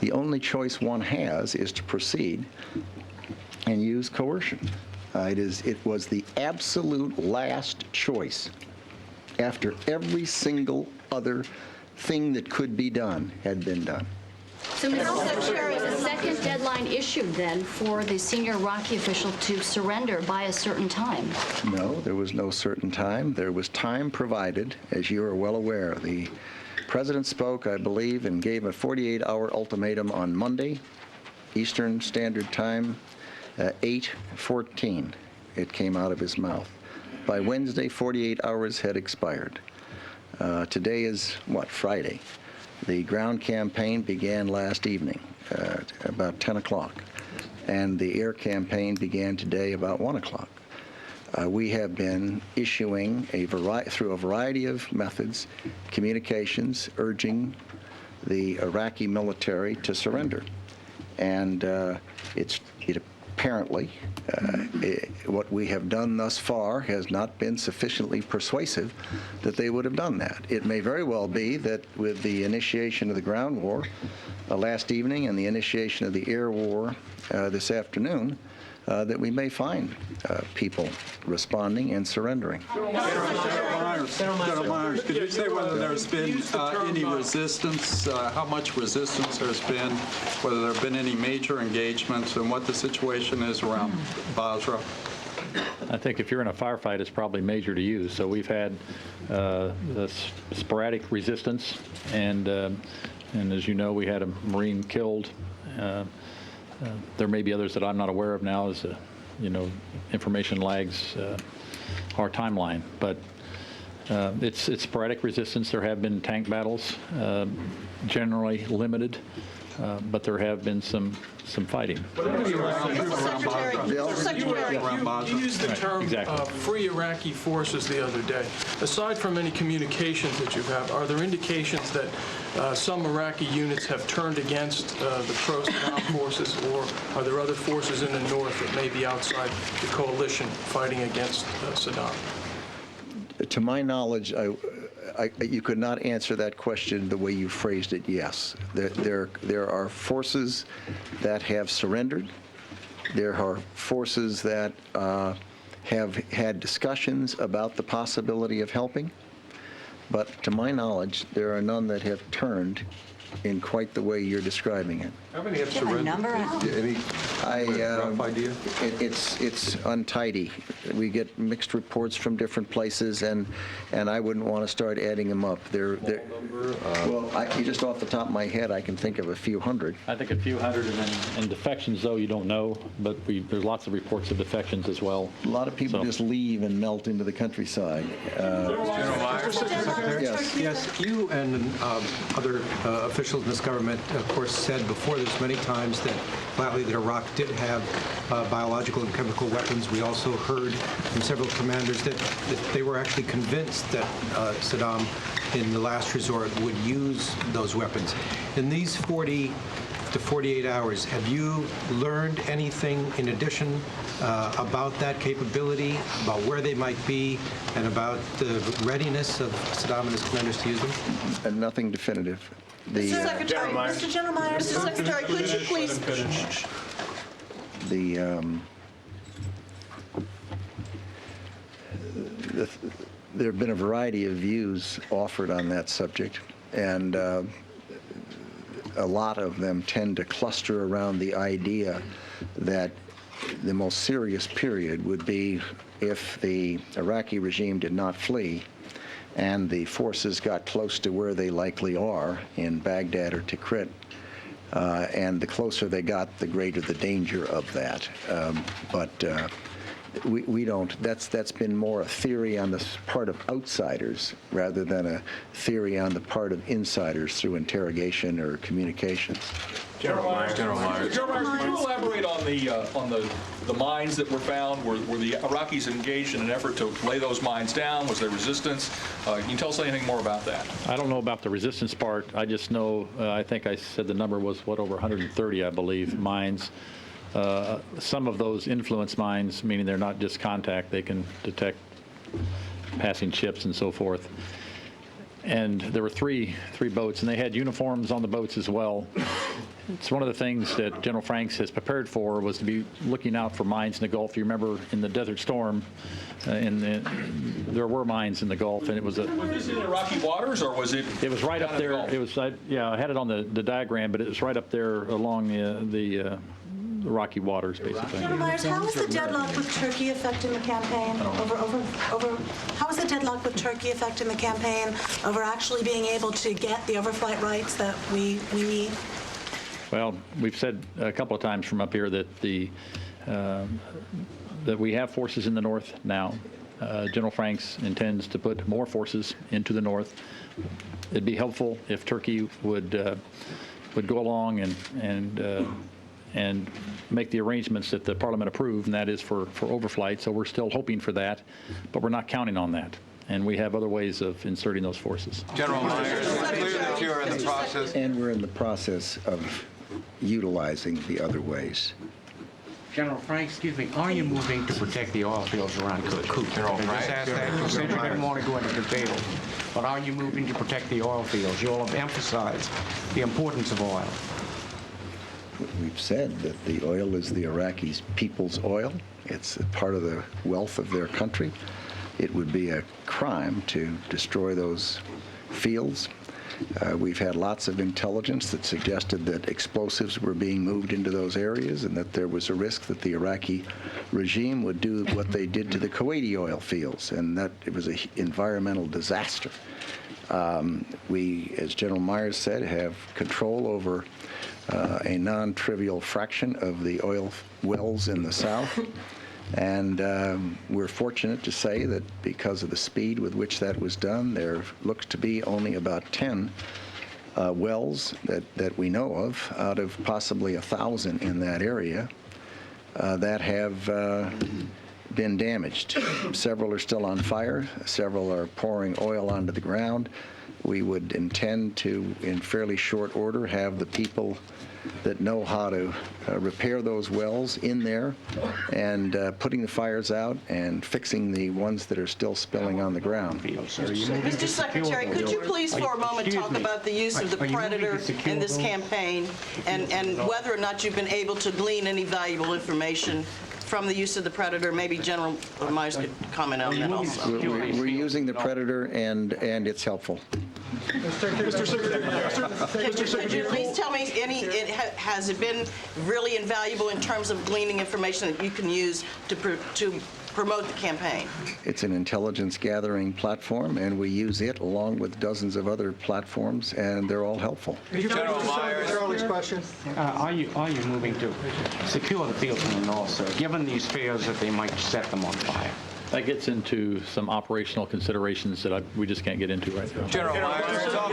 the only choice one has is to proceed and use coercion. It was the absolute last choice after every single other thing that could be done had been done. So, Mr. Secretary, is a second deadline issued then for the senior Iraqi official to surrender by a certain time? No, there was no certain time. There was time provided, as you are well aware. The President spoke, I believe, and gave a 48-hour ultimatum on Monday, Eastern Standard Time, 8:14. It came out of his mouth. By Wednesday, 48 hours had expired. Today is, Friday. The ground campaign began last evening, about 10 o'clock, and the air campaign began today about 1 o'clock. We have been issuing through a variety of methods, communications urging the Iraqi military to surrender. And it apparently, what we have done thus far has not been sufficiently persuasive that they would have done that. It may very well be that with the initiation of the ground war last evening and the initiation of the air war this afternoon, that we may find people responding and surrendering. General Myers, could you say whether there's been any resistance, how much resistance there's been, whether there have been any major engagements, and what the situation is around Basra? I think if you're in a firefight, it's probably major to you. So we've had this sporadic resistance, and as you know, we had a Marine killed. There may be others that I'm not aware of now, as information lags our timeline. But it's sporadic resistance. There have been tank battles, generally limited, but there have been some fighting. Secretary, you used the term free Iraqi forces the other day. Aside from any communications that you have, are there indications that some Iraqi units have turned against the pro-Saddam forces, or are there other forces in the north that may be outside the coalition fighting against Saddam? To my knowledge, you could not answer that question the way you phrased it, yes. There are forces that have surrendered. There are forces that have had discussions about the possibility of helping. But to my knowledge, there are none that have turned in quite the way you're describing it. How many have surrendered? Any rough idea? It's untidy. We get mixed reports from different places, and I wouldn't want to start adding them up. Just off the top of my head, I can think of a few hundred. I think a few hundred, and then in defections, though, you don't know, but there's lots of reports of defections as well. A lot of people just leave and melt into the countryside. General Myers. Yes, you and other officials in this government, of course, said before this many times that flatly that Iraq did have biological and chemical weapons. We also heard from several commanders that they were actually convinced that Saddam, in the last resort, would use those weapons. In these 40 to 48 hours, have you learned anything in addition about that capability, about where they might be, and about the readiness of Saddam and his commanders to use them? Nothing definitive. Mr. Secretary, Mr. General Myers, Mr. Secretary, could you please... There have been a variety of views offered on that subject, and a lot of them tend to cluster around the idea that the most serious period would be if the Iraqi regime did not flee and the forces got close to where they likely are in Baghdad or Tikrit. And the closer they got, the greater the danger of that. We don't, that's been more a theory on the part of outsiders rather than a theory on the part of insiders through interrogation or communications. General Myers, could you elaborate on the mines that were found? Were the Iraqis engaged in an effort to lay those mines down? Was there resistance? Can you tell us anything more about that? I don't know about the resistance part. I just know, I think I said the number was, over 130, I believe, mines. Some of those influence mines, meaning they're not just contact, they can detect passing ships and so forth. And there were three boats, and they had uniforms on the boats as well. It's one of the things that General Franks has prepared for was to be looking out for mines in the Gulf. You remember in the Desert Storm, there were mines in the Gulf, and it was a... Was this in Iraqi waters, or was it... It was right up there. It was, yeah, I had it on the diagram, but it was right up there along the rocky waters, basically. General Myers, how is the deadlock with Turkey affecting the campaign? How is the deadlock with Turkey affecting the campaign over actually being able to get the overflight rights that we need? Well, we've said a couple of times from up here that that we have forces in the north now. General Franks intends to put more forces into the north. It'd be helpful if Turkey would go along and make the arrangements that the Parliament approved, and that is for overflight. So we're still hoping for that, but we're not counting on that. And we have other ways of inserting those forces. General Myers, it's clear that you are in the process. And we're in the process of utilizing the other ways. General Frank, excuse me, are you moving to protect the oil fields around Kirkuk? General Frank. You said you didn't want to go into detail, but are you moving to protect the oil fields? You all have emphasized the importance of oil. We've said that the oil is the Iraqis' people's oil. It's a part of the wealth of their country. It would be a crime to destroy those fields. We've had lots of intelligence that suggested that explosives were being moved into those areas and that there was a risk that the Iraqi regime would do what they did to the Kuwaiti oil fields, and that it was an environmental disaster. We, as General Myers said, have control over a non-trivial fraction of the oil wells in the south. And we're fortunate to say that because of the speed with which that was done, there looks to be only about 10 wells that we know of out of possibly 1,000 in that area that have been damaged. Several are still on fire. Several are pouring oil onto the ground. We would intend to, in fairly short order, have the people that know how to repair those wells in there and putting the fires out and fixing the ones that are still spilling on the ground. Mr. Secretary, could you please for a moment talk about the use of the Predator in this campaign and whether or not you've been able to glean any valuable information from the use of the Predator? Maybe General Myers could comment on that also. We're using the Predator and it's helpful. Mr. Secretary, could you please tell me has it been really invaluable in terms of gleaning information that you can use to promote the campaign? It's an intelligence gathering platform, and we use it along with dozens of other platforms, and they're all helpful. General Myers, question. Are you moving to secure the fields in the north, sir, given these fears that they might set them on fire? That gets into some operational considerations that we just can't get into right now. General Myers, On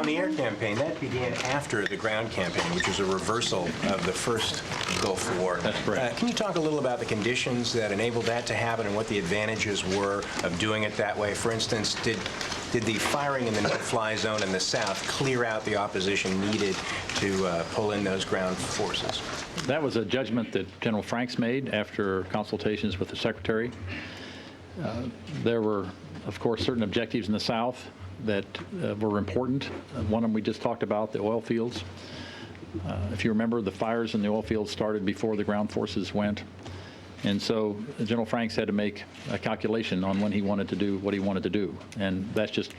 the air campaign, that began after the ground campaign, which was a reversal of the first Gulf War. That's correct. Can you talk a little about the conditions that enabled that to happen and what the advantages were of doing it that way? For instance, did the firing in the no-fly zone in the south clear out the opposition needed to pull in those ground forces? That was a judgment that General Franks made after consultations with the Secretary. There were, of course, certain objectives in the South that were important. One of them we just talked about, the oil fields. If you remember, the fires in the oil fields started before the ground forces went. And so General Franks had to make a calculation on when he wanted to do what he wanted to do. And that's just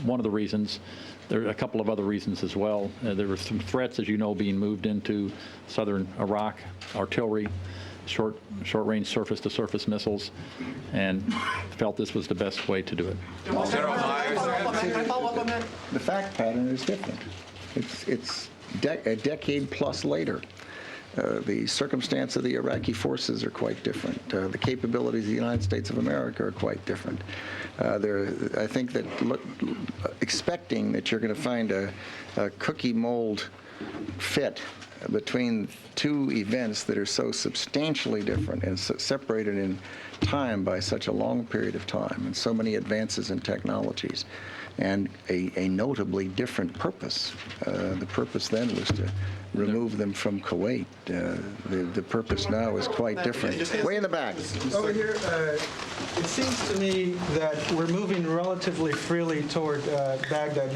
one of the reasons. There are a couple of other reasons as well. There were some threats, as you know, being moved into southern Iraq, artillery, short-range surface-to-surface missiles, and felt this was the best way to do it. General Myers. Can I follow up on that? The fact pattern is different. It's a decade plus later. The circumstance of the Iraqi forces are quite different. The capabilities of the United States of America are quite different. I think that expecting that you're going to find a cookie mold fit between two events that are so substantially different and separated in time by such a long period of time and so many advances in technologies and a notably different purpose. The purpose then was to remove them from Kuwait. The purpose now is quite different. Way in the back. Over here, it seems to me that we're moving relatively freely toward Baghdad.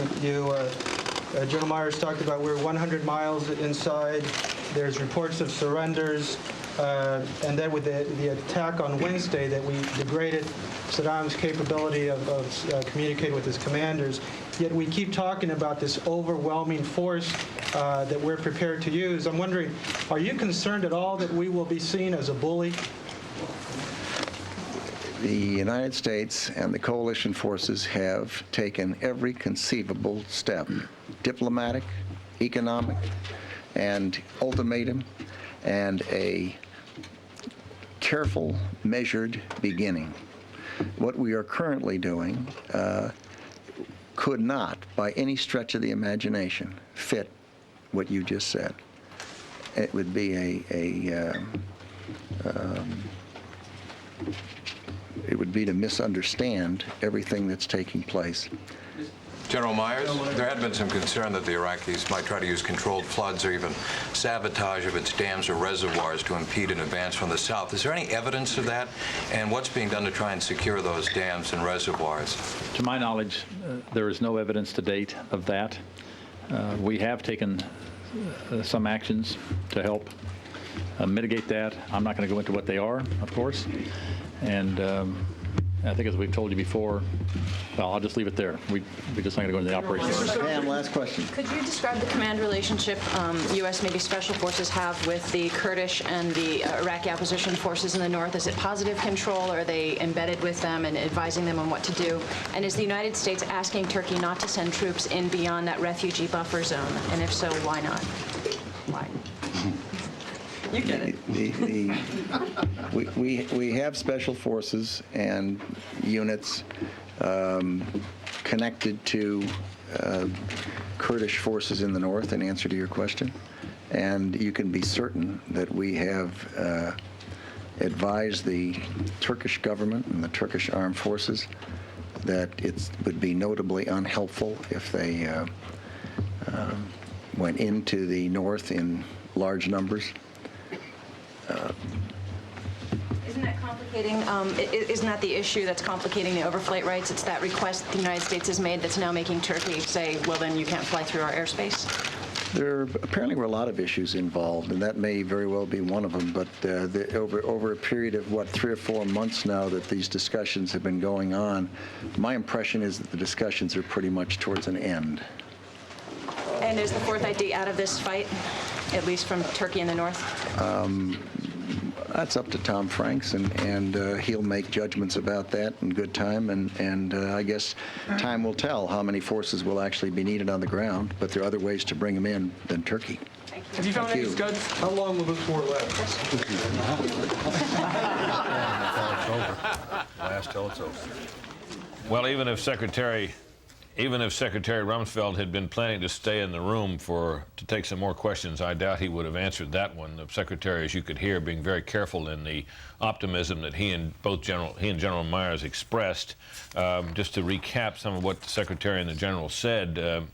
General Myers talked about we're 100 miles inside. There's reports of surrenders. And then with the attack on Wednesday that we degraded Saddam's capability of communicating with his commanders. Yet we keep talking about this overwhelming force that we're prepared to use. I'm wondering, are you concerned at all that we will be seen as a bully? The United States and the coalition forces have taken every conceivable step, diplomatic, economic, and ultimatum, and a careful, measured beginning. What we are currently doing could not, by any stretch of the imagination, fit what you just said. It would be it would be to misunderstand everything that's taking place. General Myers, there had been some concern that the Iraqis might try to use controlled floods or even sabotage of its dams or reservoirs to impede an advance from the south. Is there any evidence of that? And what's being done to try and secure those dams and reservoirs? To my knowledge, there is no evidence to date of that. We have taken some actions to help mitigate that. I'm not going to go into what they are, of course. And I think as we've told you before, well, I'll just leave it there. We're just not going to go into the operations. Pam, last question. Could you describe the command relationship U.S. maybe special forces have with the Kurdish and the Iraqi opposition forces in the north? Is it positive control? Or are they embedded with them and advising them on what to do? And is the United States asking Turkey not to send troops in beyond that refugee buffer zone? And if so, why not? Why? You get it. We have special forces and units connected to Kurdish forces in the north, in answer to your question. And you can be certain that we have advised the Turkish government and the Turkish armed forces that it would be notably unhelpful if they went into the north in large numbers. Isn't that complicating? Isn't that the issue that's complicating the overflight rights? It's that request the United States has made that's now making Turkey say, well, then you can't fly through our airspace? There apparently were a lot of issues involved, and that may very well be one of them. But over a period of, 3 or 4 months now that these discussions have been going on, my impression is that the discussions are pretty much towards an end. And is the Fourth ID out of this fight, at least from Turkey in the north? That's up to Tom Franks, and he'll make judgments about that in good time, and I guess time will tell how many forces will actually be needed on the ground, but there are other ways to bring them in than Turkey. Have you found any scuds? How long will this war last? Last till it's over. Well, even if Secretary Rumsfeld had been planning to stay in the room to take some more questions, I doubt he would have answered that one. The Secretary, as you could hear, being very careful in the optimism that he and General Myers expressed. Just to recap some of what the Secretary and the General said,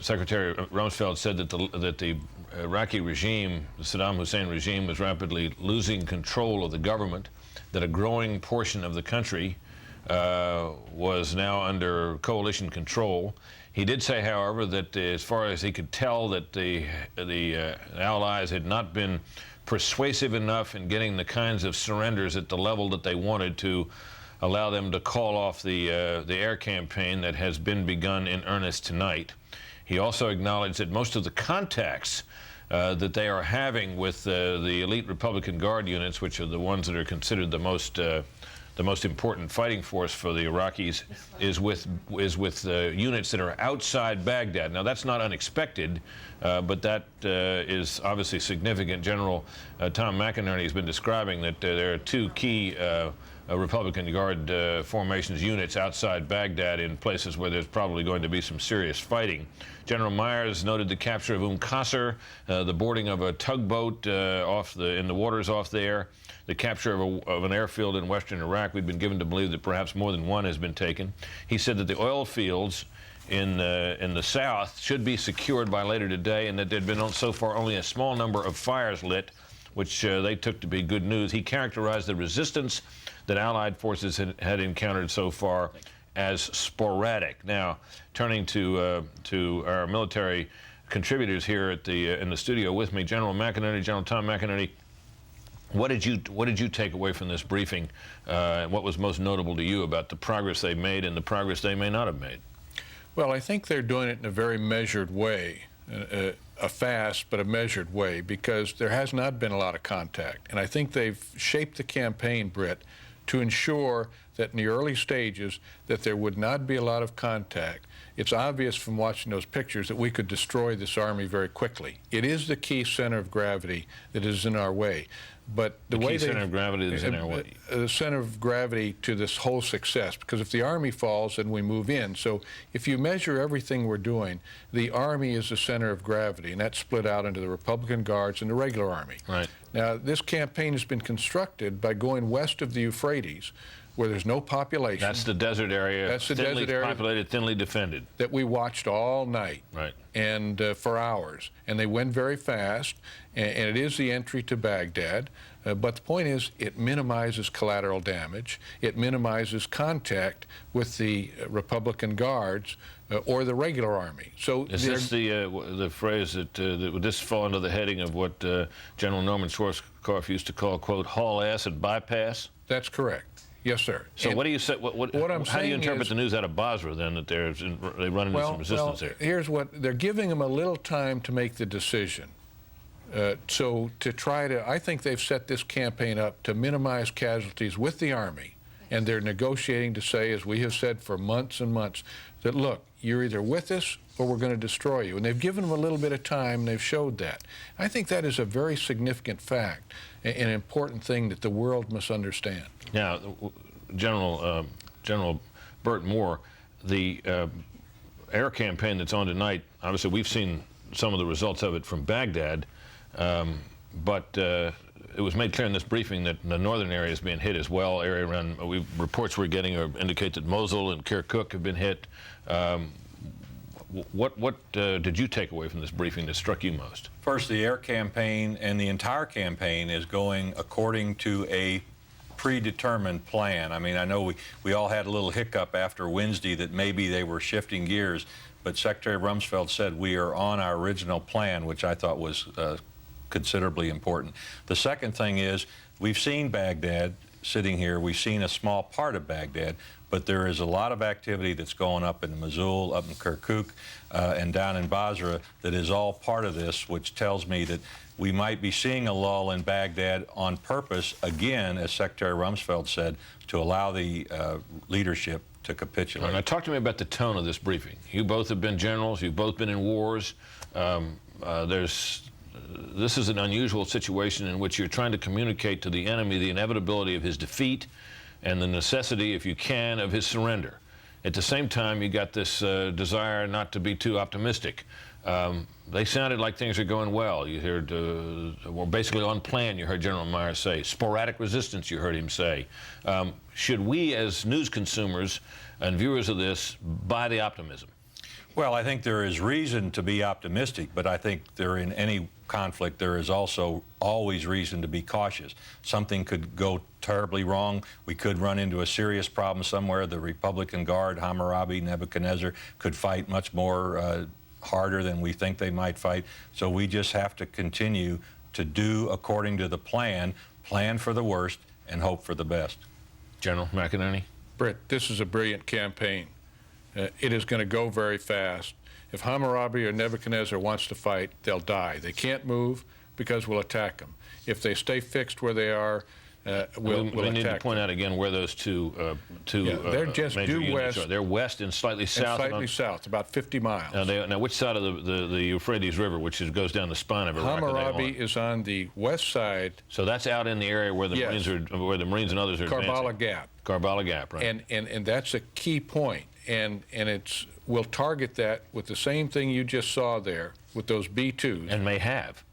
Secretary Rumsfeld said that the Iraqi regime, the Saddam Hussein regime, was rapidly losing control of the government, that a growing portion of the country was now under coalition control. He did say, however, that as far as he could tell, that the Allies had not been persuasive enough in getting the kinds of surrenders at the level that they wanted to allow them to call off the air campaign that has been begun in earnest tonight. He also acknowledged that most of the contacts that they are having with the elite Republican Guard units, which are the ones that are considered the most important fighting force for the Iraqis, is with units that are outside Baghdad. Now, that's not unexpected, but that is obviously significant. General Tom McInerney has been describing that there are two key Republican Guard formations units outside Baghdad in places where there's probably going to be some serious fighting. General Myers noted the capture of Qasr, the boarding of a tugboat in the waters off there, the capture of an airfield in western Iraq. We've been given to believe that perhaps more than one has been taken. He said that the oil fields in the south should be secured by later today, and that there'd been so far only a small number of fires lit, which they took to be good news. He characterized the resistance that Allied forces had encountered so far as sporadic. Now, turning to our military contributors here in the studio with me, General McInerney, General Tom McInerney, what did you take away from this briefing? What was most notable to you about the progress they made and the progress they may not have made? Well, I think they're doing it in a very measured way, a fast but a measured way, because there has not been a lot of contact. And I think they've shaped the campaign, Britt, to ensure that in the early stages that there would not be a lot of contact. It's obvious from watching those pictures that we could destroy this army very quickly. It is the key center of gravity that is in our way. But the way center of gravity is in our way. The center of gravity to this whole success, because if the Army falls, then we move in. So if you measure everything we're doing, the Army is the center of gravity, and that's split out into the Republican Guards and the regular Army. Right. Now, this campaign has been constructed by going west of the Euphrates, where there's no population. That's the desert area. That's the thinly desert area populated, thinly defended. That we watched all night. Right. And for hours. And they went very fast, and it is the entry to Baghdad. But the point is, it minimizes collateral damage. It minimizes contact with the Republican Guards or the regular Army. So is this the phrase that would this fall under the heading of what General Norman Schwarzkopf used to call, quote, haul ass and bypass? That's correct. Yes, sir. So and what do you say? How do you interpret the news out of Basra then that they run into some resistance there? Here's what they're giving them: a little time to make the decision. So to try to, I think they've set this campaign up to minimize casualties with the Army, and they're negotiating to say, as we have said for months and months, that look, you're either with us or we're going to destroy you. And they've given them a little bit of time, and they've showed that. I think that is a very significant fact, an important thing that the world must understand. Now, General Burt Moore, the air campaign that's on tonight, obviously we've seen some of the results of it from Baghdad, but it was made clear in this briefing that the northern area is being hit as well. Area around reports we're getting indicate that Mosul and Kirkuk have been hit. What did you take away from this briefing that struck you most? First, the air campaign and the entire campaign is going according to a predetermined plan. I mean, I know we all had a little hiccup after Wednesday that maybe they were shifting gears, but Secretary Rumsfeld said we are on our original plan, which I thought was considerably important. The second thing is we've seen Baghdad sitting here. We've seen a small part of Baghdad, but there is a lot of activity that's going up in Mosul, up in Kirkuk, and down in Basra that is all part of this, which tells me that we might be seeing a lull in Baghdad on purpose, again, as Secretary Rumsfeld said, to allow the leadership to capitulate. Now, talk to me about the tone of this briefing. You both have been generals. You've both been in wars. This is an unusual situation in which you're trying to communicate to the enemy the inevitability of his defeat and the necessity, if you can, of his surrender. At the same time, you got this desire not to be too optimistic. They sounded like things are going well. You heard, well, basically on plan, you heard General Myers say. Sporadic resistance, you heard him say. Should we, as news consumers and viewers of this, buy the optimism? Well, I think there is reason to be optimistic, but I think in any conflict there is also always reason to be cautious. Something could go terribly wrong. We could run into a serious problem somewhere. The Republican Guard, Hammurabi, Nebuchadnezzar, could fight much more harder than we think they might fight. So we just have to continue to do according to the plan for the worst and hope for the best. General McInerney? Britt, this is a brilliant campaign. It is going to go very fast. If Hammurabi or Nebuchadnezzar wants to fight, they'll die. They can't move because we'll attack them. If they stay fixed where they are, we'll attack them. We need to point out again where those two they're just major due units west. are. They're west and slightly south. And slightly south, about 50 miles. Now, which side of the Euphrates River, which goes down the spine of Iraq? Hammurabi is on the west side. So that's out in the area where the Yes. Marines and others are Karbala advancing. Gap. Karbala Gap, right? And that's a key point. And we'll target that with the same thing you just saw there with those B-2s. And may have.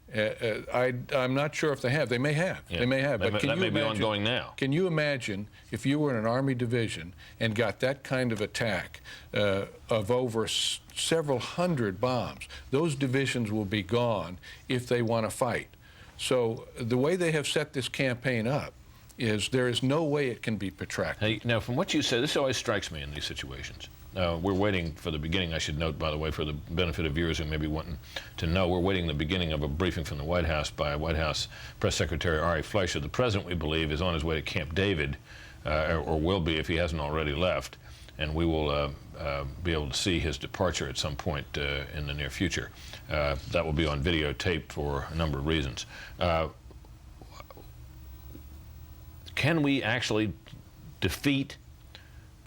I'm not sure if they have. They may have. Yeah. They may have. But That may be ongoing now. Can you imagine if you were in an Army division and got that kind of attack of over several hundred bombs? Those divisions will be gone if they want to fight. So the way they have set this campaign up is there is no way it can be protracted. Hey, now, from what you said, this always strikes me in these situations. We're waiting for the beginning, I should note, by the way, for the benefit of viewers who may be wanting to know, we're waiting the beginning of a briefing from the White House by White House Press Secretary Ari Fleischer. The president, we believe, is on his way to Camp David, or will be if he hasn't already left, and we will be able to see his departure at some point in the near future. That will be on videotape for a number of reasons. Can we actually defeat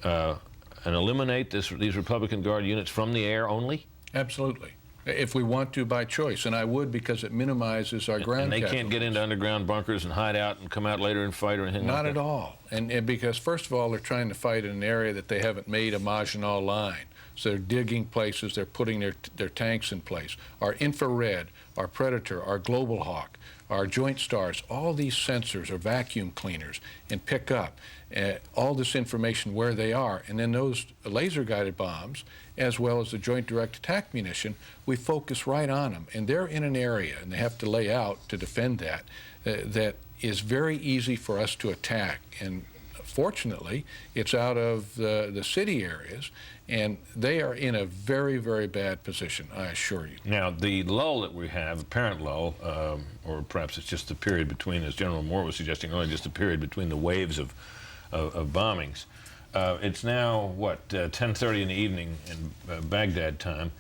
and eliminate these Republican Guard units from the air only? Absolutely. If we want to by choice, and I would because it minimizes our ground And they casualties. can't get into underground bunkers and hide out and come out later and fight or anything like Not that? at all. And because, first of all, they're trying to fight in an area that they haven't made a Maginot Line. So they're digging places, they're putting their tanks in place. Our infrared, our Predator, our Global Hawk, our Joint Stars, all these sensors are vacuum cleaners and pick up all this information where they are. And then those laser-guided bombs, as well as the Joint Direct Attack munition, we focus right on them. And they're in an area, and they have to lay out to defend that, that is very easy for us to attack. And fortunately, it's out of the city areas, and they are in a very, very bad position, I assure you. Now, the lull that we have, apparent lull, or perhaps it's just the period between, as General Moore was suggesting earlier, just the period between the waves of bombings. It's now, what, 10:30 in the evening in Baghdad time.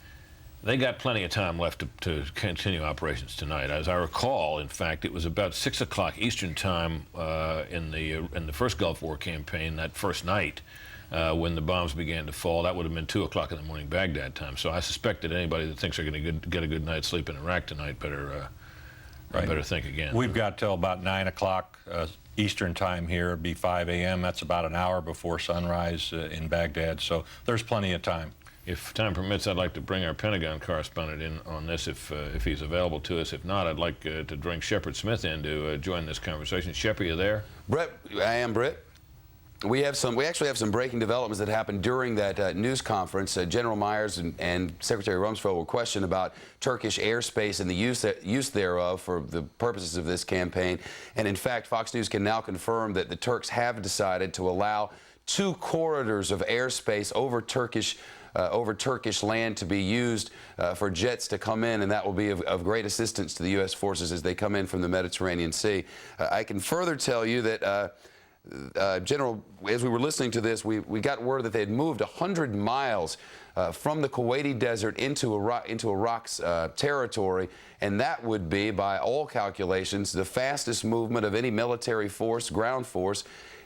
They got plenty of time left to continue operations tonight. As I recall, in fact, it was about 6 o'clock Eastern time in the first Gulf War campaign, that first night, when the bombs began to fall. That would have been 2 o'clock in the morning Baghdad time. So I suspect that anybody that thinks they're going to get a good night's sleep in Iraq tonight better think again. We've got till about 9 o'clock Eastern time here. It'd be 5 a.m. That's about an hour before sunrise in Baghdad. So there's plenty of time. If time permits, I'd like to bring our Pentagon correspondent in on this if he's available to us. If not, I'd like to bring Shepard Smith in to join this conversation. Shep, are you there? Brett, I am, Britt. We actually have some breaking developments that happened during that news conference. General Myers and Secretary Rumsfeld were questioned about Turkish airspace and the use thereof for the purposes of this campaign. And in fact, Fox News can now confirm that the Turks have decided to allow 2 corridors of airspace over Turkish land to be used for jets to come in, and that will be of great assistance to the U.S. forces as they come in from the Mediterranean Sea. I can further tell you that General, as we were listening to this, we got word that they had moved 100 miles from the Kuwaiti desert into Iraq's territory, and that would be, by all calculations, the fastest movement of any military force, ground force,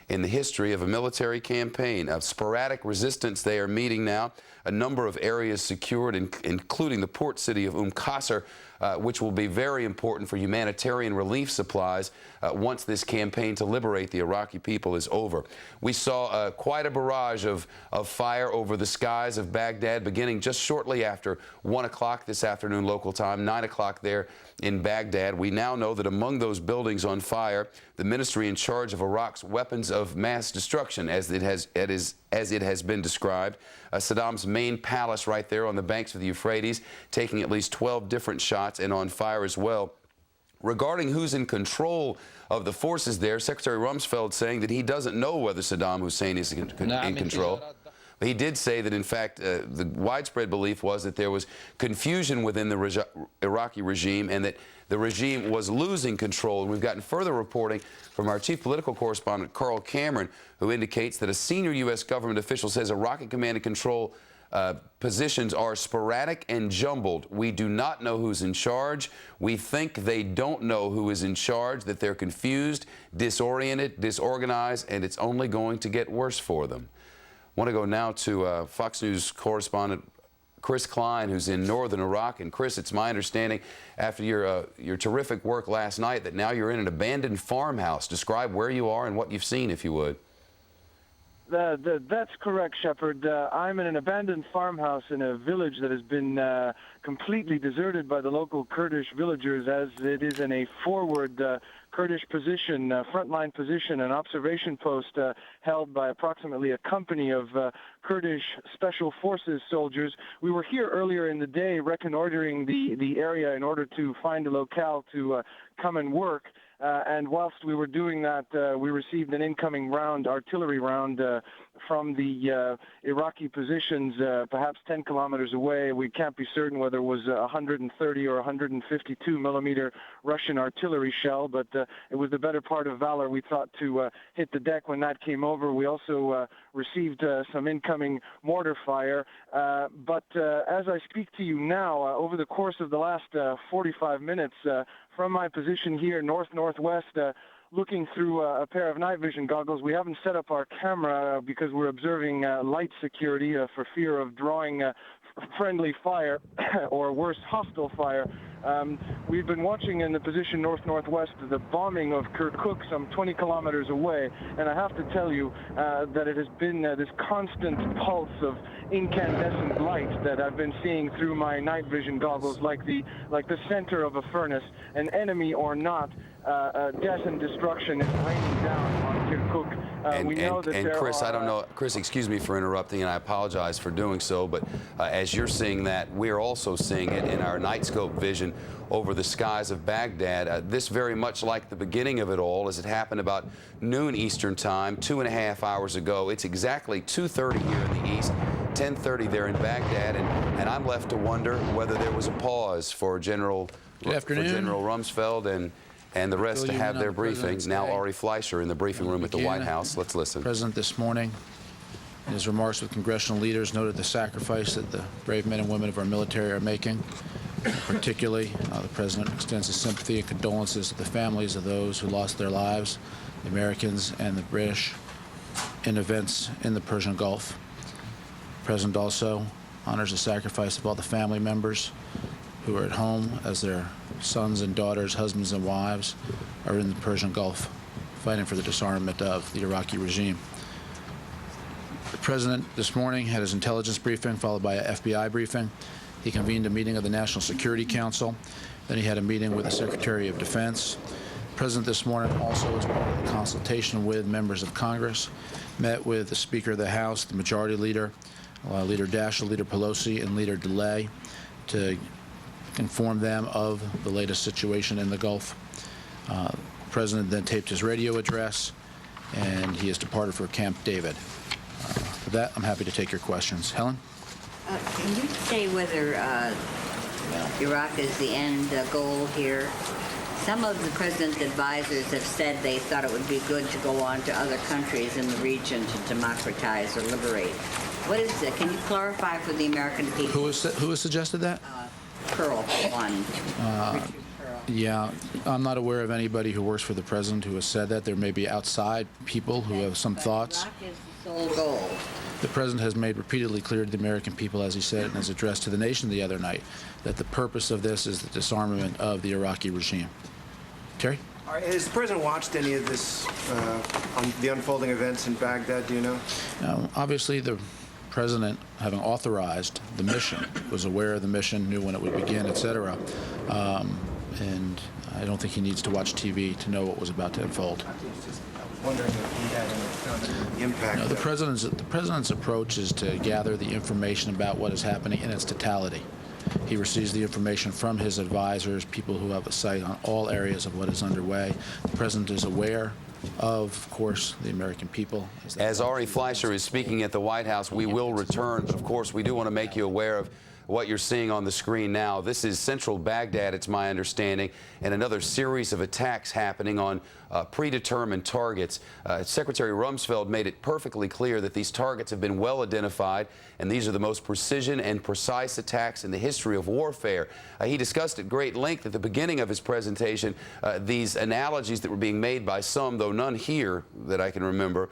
in the history of a military campaign. Of sporadic resistance they are meeting now, a number of areas secured, including the port city of Qasr, which will be very important for humanitarian relief supplies once this campaign to liberate the Iraqi people is over. We saw quite a barrage of fire over the skies of Baghdad, beginning just shortly after 1 o'clock this afternoon local time, 9 o'clock there in Baghdad. We now know that among those buildings on fire, the ministry in charge of Iraq's weapons of mass destruction, as it has been described, Saddam's main palace right there on the banks of the Euphrates, taking at least 12 different shots and on fire as well. Regarding who's in control of the forces there, Secretary Rumsfeld saying that he doesn't know whether Saddam Hussein is in control. He did say that, in fact, the widespread belief was that there was confusion within the Iraqi regime and that the regime was losing control. And we've gotten further reporting from our chief political correspondent, Carl Cameron, who indicates that a senior U.S. government official says Iraqi command and control positions are sporadic and jumbled. We do not know who's in charge. We think they don't know who is in charge, that they're confused, disoriented, disorganized, and it's only going to get worse for them. I want to go now to Fox News correspondent Chris Klein, who's in northern Iraq. And Chris, it's my understanding, after your terrific work last night, that now you're in an abandoned farmhouse. Describe where you are and what you've seen, if you would. That's correct, Shepard. I'm in an abandoned farmhouse in a village that has been completely deserted by the local Kurdish villagers, as it is in a forward Kurdish position, frontline position, an observation post held by approximately a company of Kurdish Special Forces soldiers. We were here earlier in the day reconnoitering the area in order to find a locale to come and work. And whilst we were doing that, we received an incoming artillery round from the Iraqi positions, perhaps 10 kilometers away. We can't be certain whether it was 130 or 152 millimeter Russian artillery shell, but it was the better part of valor, we thought, to hit the deck when that came over. We also received some incoming mortar fire. But as I speak to you now, over the course of the last 45 minutes, from my position here northwest, looking through a pair of night vision goggles, we haven't set up our camera because we're observing light security for fear of drawing friendly fire or worse, hostile fire. We've been watching in the position northwest the bombing of Kirkuk some 20 kilometers away, and I have to tell you that it has been this constant pulse of incandescent light that I've been seeing through my night vision goggles, like the center of a furnace. An enemy or not, death and destruction is raining down on Kirkuk. And Chris, I don't know, Chris, excuse me for interrupting, and I apologize for doing so, but as you're seeing that, we're also seeing it in our night scope vision over the skies of Baghdad. This very much like the beginning of it all, as it happened about noon Eastern time, 2.5 hours ago. It's exactly 2:30 here in the east, 10:30 there in Baghdad, and I'm left to wonder whether there was a pause for General Rumsfeld and the rest to have their briefings. Now Ari Fleischer in the briefing room at the White House. Let's listen. The President this morning, in his remarks with congressional leaders, noted the sacrifice that the brave men and women of our military are making. Particularly, the President extends his sympathy and condolences to the families of those who lost their lives, the Americans and the British, in events in the Persian Gulf. The President also honors the sacrifice of all the family members who are at home as their sons and daughters, husbands and wives are in the Persian Gulf fighting for the disarmament of the Iraqi regime. The President this morning had his intelligence briefing followed by a FBI briefing. He convened a meeting of the National Security Council. Then he had a meeting with the Secretary of Defense. The President this morning also, as part of the consultation with members of Congress, met with the Speaker of the House, the Majority Leader, Leader Daschle, Leader Pelosi, and Leader DeLay to inform them of the latest situation in the Gulf. The President then taped his radio address, and he has departed for Camp David. With that, I'm happy to take your questions. Helen? Can you say whether Iraq is the end goal here? Some of the president's advisors have said they thought it would be good to go on to other countries in the region to democratize or liberate. What is it? Can you clarify for the American people? Who has suggested that? Pearl one. Yeah, I'm not aware of anybody who works for the president who has said that. There may be outside people who have some thoughts. Iraq is the sole goal. The president has made repeatedly clear to the American people, as he said in his address to the nation the other night, that the purpose of this is the disarmament of the Iraqi regime. Terry? Has the president watched any of this, on the unfolding events in Baghdad, do you know? Obviously, the president, having authorized the mission, was aware of the mission, knew when it would begin, etc. And I don't think he needs to watch TV to know what was about to unfold. Wondering if he had any impact. No, the president's approach is to gather the information about what is happening in its totality. He receives the information from his advisors, people who have a sight on all areas of what is underway. The president is aware of course, the American people. As Ari Fleischer is speaking at the White House, we will return. Of course, we do want to make you aware of what you're seeing on the screen now. This is central Baghdad, it's my understanding, and another series of attacks happening on predetermined targets. Secretary Rumsfeld made it perfectly clear that these targets have been well identified, and these are the most precision and precise attacks in the history of warfare. He discussed at great length at the beginning of his presentation these analogies that were being made by some, though none here that I can remember,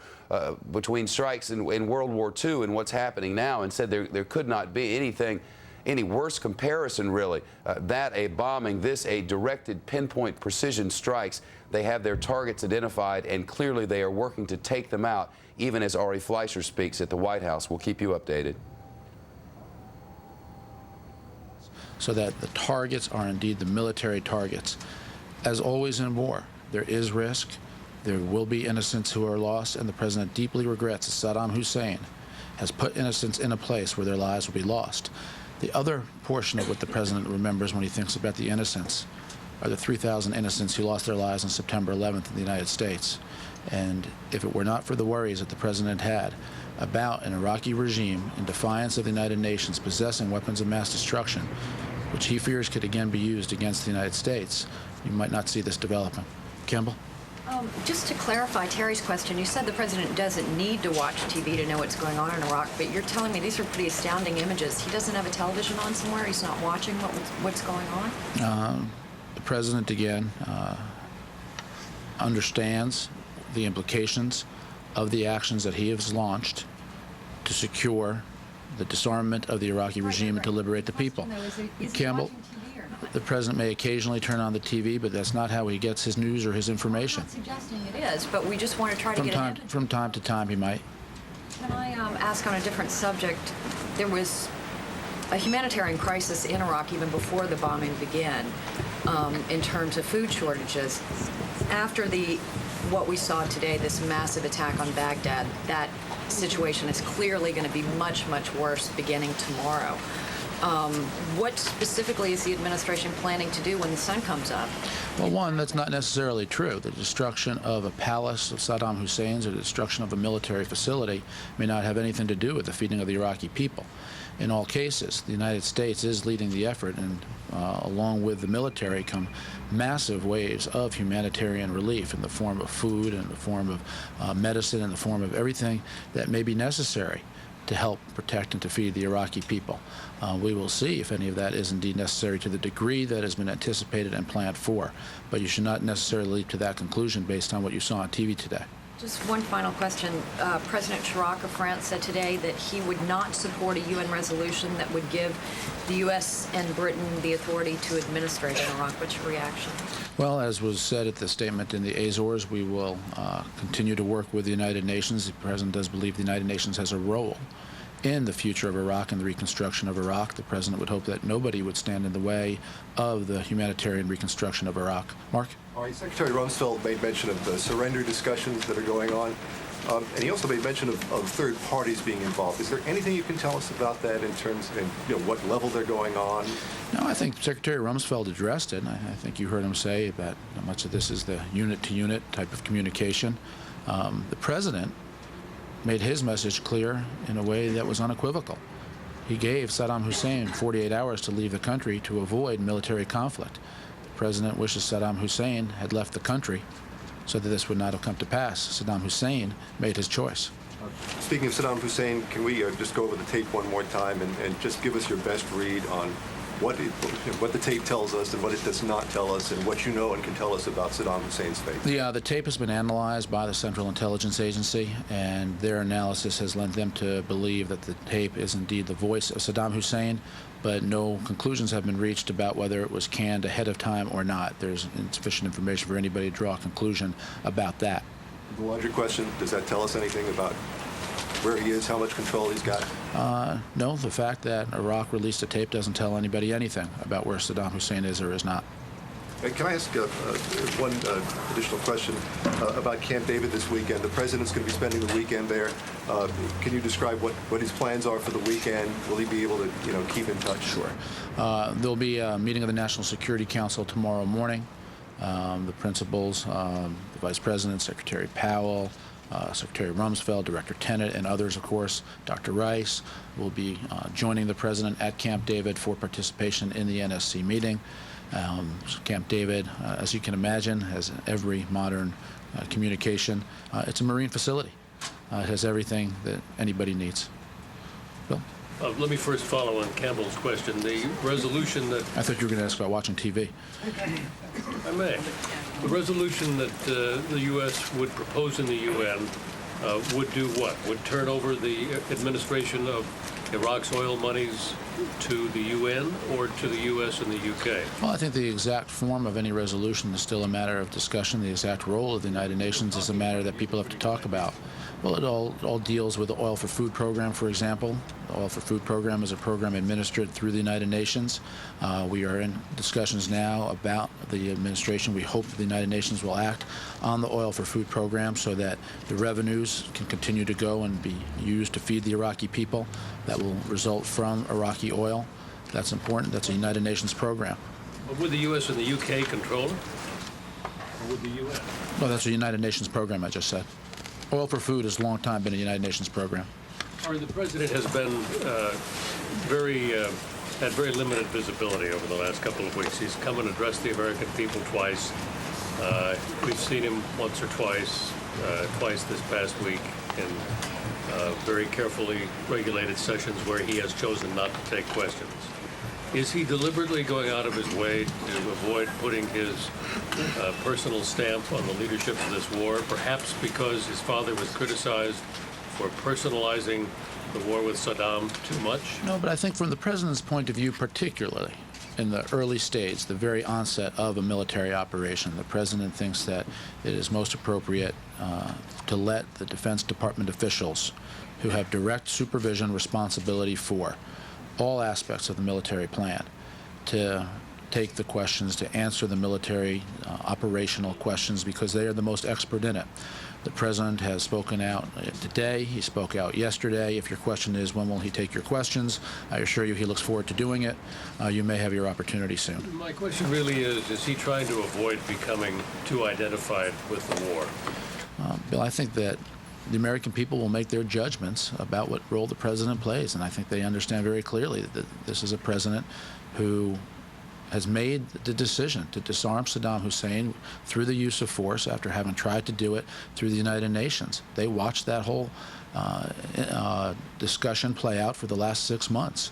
between strikes in World War II and what's happening now, and said there could not be any worse comparison, really. That a bombing, this a directed pinpoint precision strikes. They have their targets identified, and clearly they are working to take them out, even as Ari Fleischer speaks at the White House. We'll keep you updated. So that the targets are indeed the military targets. As always in war, there is risk. There will be innocents who are lost, and the president deeply regrets that Saddam Hussein has put innocents in a place where their lives will be lost. The other portion of what the president remembers when he thinks about the innocents are the 3,000 innocents who lost their lives on September 11th in the United States. And if it were not for the worries that the president had about an Iraqi regime in defiance of the United Nations possessing weapons of mass destruction, which he fears could again be used against the United States, you might not see this developing. Campbell? Just to clarify Terry's question, you said the president doesn't need to watch TV to know what's going on in Iraq, but you're telling me these are pretty astounding images. He doesn't have a television on somewhere? He's not watching what's going on? The president, again, understands the implications of the actions that he has launched to secure the disarmament of the Iraqi regime and to liberate the people. Campbell, the president may occasionally turn on the TV, but that's not how he gets his news or his information. I'm not suggesting it is, but we just want to try to get ahead. From time to time, he might. Can I ask on a different subject? There was a humanitarian crisis in Iraq even before the bombing began in terms of food shortages. After what we saw today, this massive attack on Baghdad, that situation is clearly going to be much, much worse beginning tomorrow. What specifically is the administration planning to do when the sun comes up? Well, one, that's not necessarily true. The destruction of a palace of Saddam Hussein's or the destruction of a military facility may not have anything to do with the feeding of the Iraqi people. In all cases, the United States is leading the effort, and along with the military come massive waves of humanitarian relief in the form of food, in the form of medicine, in the form of everything that may be necessary to help protect and to feed the Iraqi people. We will see if any of that is indeed necessary to the degree that has been anticipated and planned for. But you should not necessarily leap to that conclusion based on what you saw on TV today. Just one final question. President Chirac of France said today that he would not support a UN resolution that would give the U.S. and Britain the authority to administrate in Iraq. What's your reaction? Well, as was said at the statement in the Azores, we will continue to work with the United Nations. The President does believe the United Nations has a role in the future of Iraq and the reconstruction of Iraq. The President would hope that nobody would stand in the way of the humanitarian reconstruction of Iraq. Mark? All right, Secretary Rumsfeld made mention of the surrender discussions that are going on, and he also made mention of third parties being involved. Is there anything you can tell us about that in terms of what level they're going on? No, I think Secretary Rumsfeld addressed it. I think you heard him say that much of this is the unit-to-unit type of communication. The President made his message clear in a way that was unequivocal. He gave Saddam Hussein 48 hours to leave the country to avoid military conflict. The president wishes Saddam Hussein had left the country so that this would not have come to pass. Saddam Hussein made his choice. Speaking of Saddam Hussein, can we just go over the tape one more time and just give us your best read on what the tape tells us and what it does not tell us, and what you know and can tell us about Saddam Hussein's fate? The tape has been analyzed by the Central Intelligence Agency, and their analysis has led them to believe that the tape is indeed the voice of Saddam Hussein, but no conclusions have been reached about whether it was canned ahead of time or not. There's insufficient information for anybody to draw a conclusion about that. The larger question, does that tell us anything about where he is, how much control he's got? No, the fact that Iraq released a tape doesn't tell anybody anything about where Saddam Hussein is or is not. Can I ask one additional question about Camp David this weekend? The president's going to be spending the weekend there. Can you describe what his plans are for the weekend? Will he be able to, keep in touch? Sure. There'll be a meeting of the National Security Council tomorrow morning. The principals, the Vice President, Secretary Powell, Secretary Rumsfeld, Director Tenet, and others, of course, Dr. Rice, will be joining the President at Camp David for participation in the NSC meeting. Camp David, as you can imagine, has every modern communication. It's a Marine facility. It has everything that anybody needs. Bill? Let me first follow on Campbell's question. The resolution that... I thought you were going to ask about watching TV. I may. The resolution that the U.S. would propose in the UN would do what? Would turn over the administration of Iraq's oil monies to the UN or to the U.S. and the U.K.? Well, I think the exact form of any resolution is still a matter of discussion. The exact role of the United Nations is a matter that people have to talk about. Well, it all deals with the Oil for Food program, for example. The Oil for Food program is a program administered through the United Nations. We are in discussions now about the administration. We hope the United Nations will act on the Oil for Food program so that the revenues can continue to go and be used to feed the Iraqi people. That will result from Iraqi oil. That's important. That's a United Nations program. But would the U.S. and the U.K. control it? Or would the U.S.? No, that's a United Nations program, I just said. Oil for Food has a long time been a United Nations program. The President has been had very limited visibility over the last couple of weeks. He's come and addressed the American people twice. We've seen him once or twice this past week in very carefully regulated sessions where he has chosen not to take questions. Is he deliberately going out of his way to avoid putting his personal stamp on the leadership of this war, perhaps because his father was criticized for personalizing the war with Saddam too much? No, but I think from the President's point of view, particularly in the early stage, the very onset of a military operation, the President thinks that it is most appropriate to let the Defense Department officials who have direct supervision responsibility for all aspects of the military plan to take the questions, to answer the military operational questions, because they are the most expert in it. The President has spoken out today. He spoke out yesterday. If your question is, when will he take your questions, I assure you he looks forward to doing it. You may have your opportunity soon. My question really is he trying to avoid becoming too identified with the war? Bill, I think that the American people will make their judgments about what role the President plays, and I think they understand very clearly that this is a President who has made the decision to disarm Saddam Hussein through the use of force after having tried to do it through the United Nations. They watched that whole discussion play out for the last 6 months.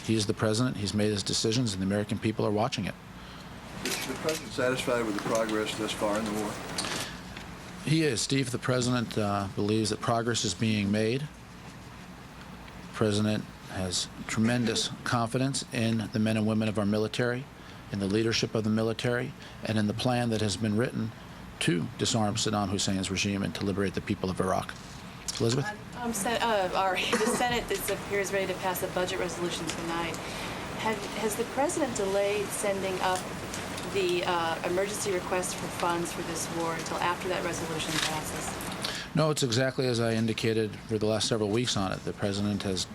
He is the President, he's made his decisions, and the American people are watching it. Is the President satisfied with the progress thus far in the war? He is. Steve, the President believes that progress is being made. The President has tremendous confidence in the men and women of our military, in the leadership of the military, and in the plan that has been written to disarm Saddam Hussein's regime and to liberate the people of Iraq. Elizabeth? The Senate appears ready to pass a budget resolution tonight. Has the President delayed sending up the emergency request for funds for this war until after that resolution passes? No, it's exactly as I indicated for the last several weeks on it. The President has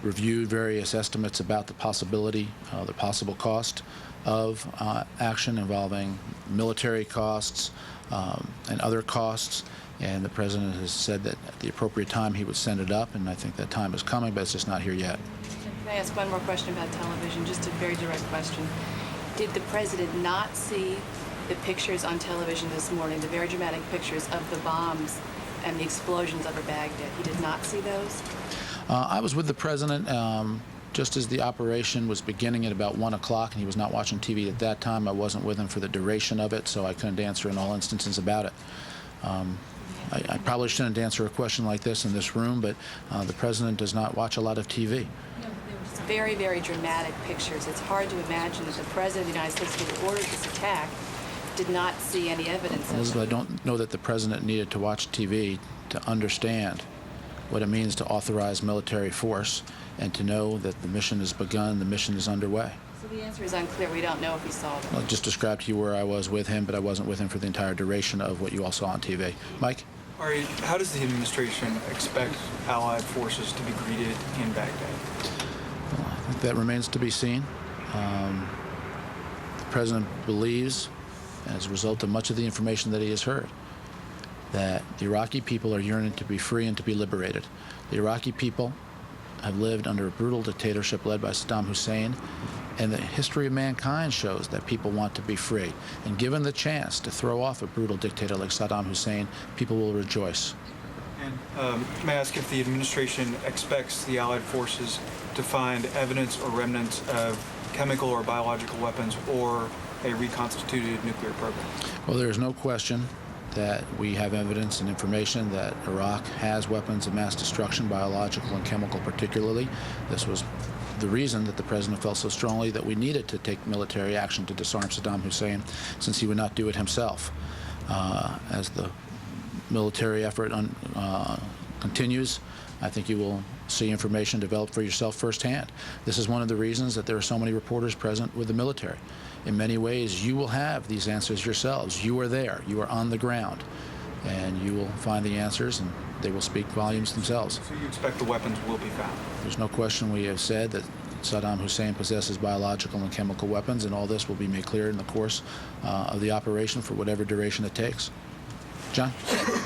reviewed various estimates about the possibility, the possible cost of action involving military costs and other costs, and the President has said that at the appropriate time he would send it up, and I think that time is coming, but it's just not here yet. Can I ask one more question about television, just a very direct question? Did the president not see the pictures on television this morning, the very dramatic pictures of the bombs and the explosions over Baghdad? He did not see those? I was with the president just as the operation was beginning at about 1 o'clock, and he was not watching TV at that time. I wasn't with him for the duration of it, so I couldn't answer in all instances about it. I probably shouldn't answer a question like this in this room, but the president does not watch a lot of TV. It's very, very dramatic pictures. It's hard to imagine that the president of the United States, who ordered this attack, did not see any evidence of Elizabeth, it. I don't know that the president needed to watch TV to understand what it means to authorize military force and to know that the mission has begun, the mission is underway. So the answer is unclear. We don't know if he saw them. I just described to you where I was with him, but I wasn't with him for the entire duration of what you all saw on TV. Mike? Ari, how does the administration expect Allied forces to be greeted in Baghdad? I think that remains to be seen. The president believes, as a result of much of the information that he has heard, that the Iraqi people are yearning to be free and to be liberated. The Iraqi people have lived under a brutal dictatorship led by Saddam Hussein, and the history of mankind shows that people want to be free. And given the chance to throw off a brutal dictator like Saddam Hussein, people will rejoice. And may I ask if the administration expects the Allied forces to find evidence or remnants of chemical or biological weapons or a reconstituted nuclear program? Well, there is no question that we have evidence and information that Iraq has weapons of mass destruction, biological and chemical particularly. This was the reason that the president felt so strongly that we needed to take military action to disarm Saddam Hussein, since he would not do it himself. As the military effort continues, I think you will see information developed for yourself firsthand. This is one of the reasons that there are so many reporters present with the military. In many ways, you will have these answers yourselves. You are there. You are on the ground. And you will find the answers, and they will speak volumes themselves. So you expect the weapons will be found? There's no question we have said that Saddam Hussein possesses biological and chemical weapons, and all this will be made clear in the course of the operation for whatever duration it takes. John?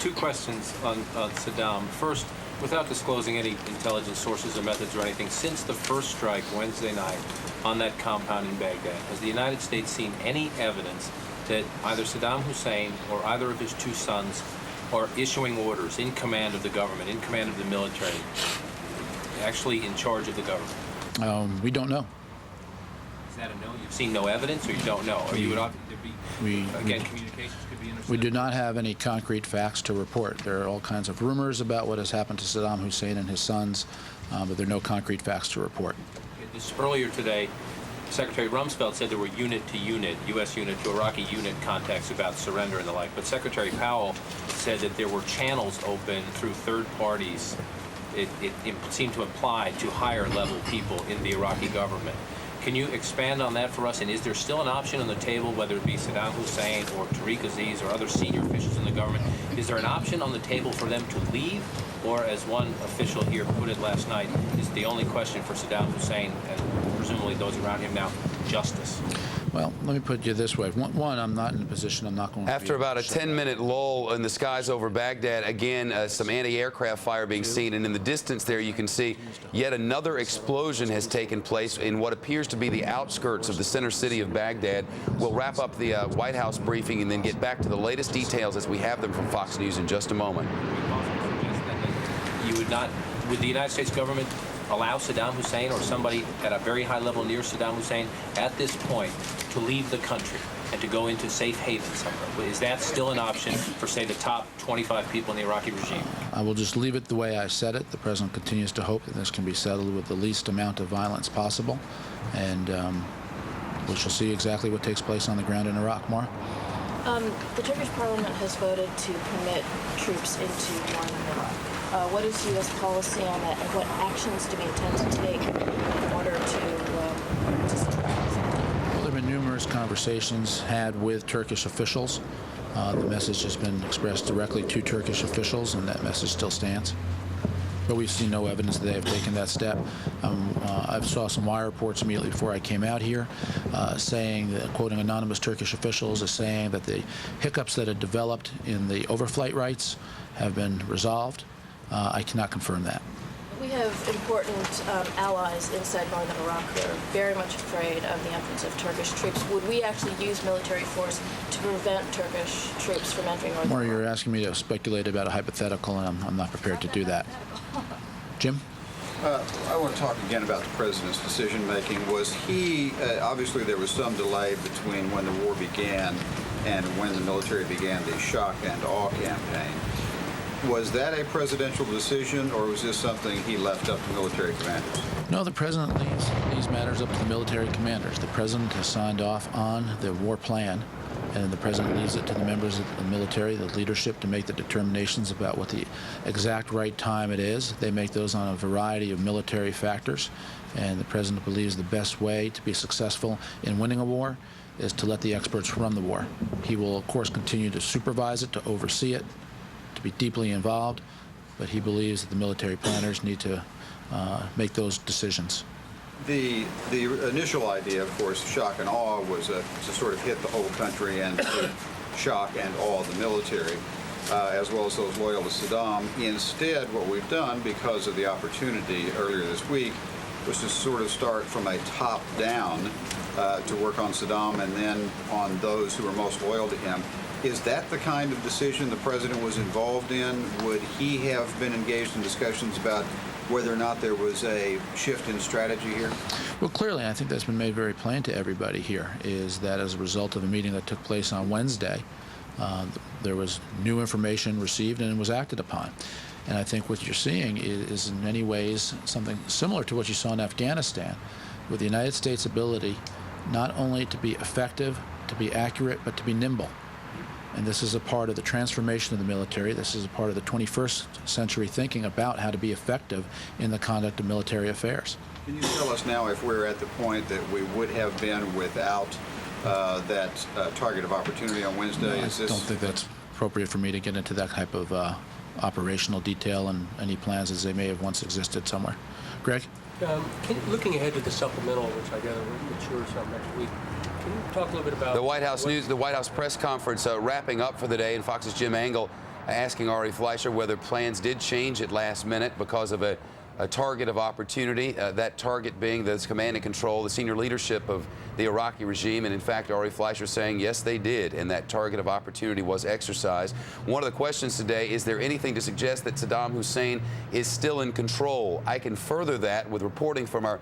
Two questions on Saddam. First, without disclosing any intelligence sources or methods or anything, since the first strike Wednesday night on that compound in Baghdad, has the United States seen any evidence that either Saddam Hussein or either of his two sons are issuing orders in command of the government, in command of the military, actually in charge of the government? We don't know. Is that a no? You've seen no evidence, or you don't know? Or you would again, communications could be intercepted? We do not have any concrete facts to report. There are all kinds of rumors about what has happened to Saddam Hussein and his sons, but there are no concrete facts to report. Earlier today, Secretary Rumsfeld said there were unit-to-unit, U.S. unit to Iraqi unit contacts about surrender and the like, but Secretary Powell said that there were channels open through third parties, it seemed to imply, to higher-level people in the Iraqi government. Can you expand on that for us? And is there still an option on the table, whether it be Saddam Hussein or Tariq Aziz or other senior officials in the government, is there an option on the table for them to leave? Or, as one official here put it last night, is the only question for Saddam Hussein and presumably those around him now justice? Well, let me put it this way. One, I'm not in a position, I'm not going to After about a 10-minute lull in the skies over Baghdad, again, some anti-aircraft fire being seen, and in the distance there you can see yet another explosion has taken place in what appears to be the outskirts of the center city of Baghdad. We'll wrap up the White House briefing and then get back to the latest details as we have them from Fox News in just a moment. You would not, would the United States government allow Saddam Hussein or somebody at a very high level near Saddam Hussein at this point to leave the country and to go into safe haven somewhere? Is that still an option for, say, the top 25 people in the Iraqi regime? I will just leave it the way I said it. The president continues to hope that this can be settled with the least amount of violence possible, and we shall see exactly what takes place on the ground in Iraq. Maura? The Turkish parliament has voted to permit troops into northern Iraq. What is U.S. policy on that, and what actions do we intend to take in order to stop that? Well, there have been numerous conversations had with Turkish officials. The message has been expressed directly to Turkish officials, and that message still stands. But we've seen no evidence that they have taken that step. I saw some wire reports immediately before I came out here saying, that, quoting anonymous Turkish officials, as saying that the hiccups that had developed in the overflight rights have been resolved. I cannot confirm that. we have important allies inside northern Iraq who are very much afraid of the entrance of Turkish troops. Would we actually use military force to prevent Turkish troops from entering northern Maura, Iraq? you're asking me to speculate about a hypothetical, and I'm not prepared to do that. Jim? I want to talk again about the president's decision-making. Was he, obviously there was some delay between when the war began and when the military began the shock and awe campaign. Was that a presidential decision, or was this something he left up to military commanders? No, the president leaves these matters up to the military commanders. The president has signed off on the war plan, and the president leaves it to the members of the military, the leadership, to make the determinations about what the exact right time it is. They make those on a variety of military factors, and the president believes the best way to be successful in winning a war is to let the experts run the war. He will, of course, continue to supervise it, to oversee it, to be deeply involved, but he believes that the military planners need to make those decisions. The initial idea, of course, shock and awe, was to sort of hit the whole country and to shock and awe the military, as well as those loyal to Saddam. Instead, what we've done, because of the opportunity earlier this week, was to sort of start from a top-down to work on Saddam and then on those who are most loyal to him. Is that the kind of decision the president was involved in? Would he have been engaged in discussions about whether or not there was a shift in strategy here? Well, clearly, I think that's been made very plain to everybody here, is that as a result of a meeting that took place on Wednesday, there was new information received and it was acted upon. And I think what you're seeing is in many ways something similar to what you saw in Afghanistan, with the United States' ability not only to be effective, to be accurate, but to be nimble. And this is a part of the transformation of the military. This is a part of the 21st century thinking about how to be effective in the conduct of military affairs. Can you tell us now if we're at the point that we would have been without that target of opportunity on Wednesday? No, I don't think that's appropriate for me to get into that type of operational detail and any plans as they may have once existed somewhere. Greg? Looking ahead to the supplemental, which I gather will mature some next week, can you talk a little bit about the White House news, the White House press conference wrapping up for the day, and Fox's Jim Angle asking Ari Fleischer whether plans did change at last minute because of a target of opportunity, that target being the command and control, the senior leadership of the Iraqi regime. And in fact, Ari Fleischer saying, yes, they did, and that target of opportunity was exercised. One of the questions today, is there anything to suggest that Saddam Hussein is still in control? I can further that with reporting from our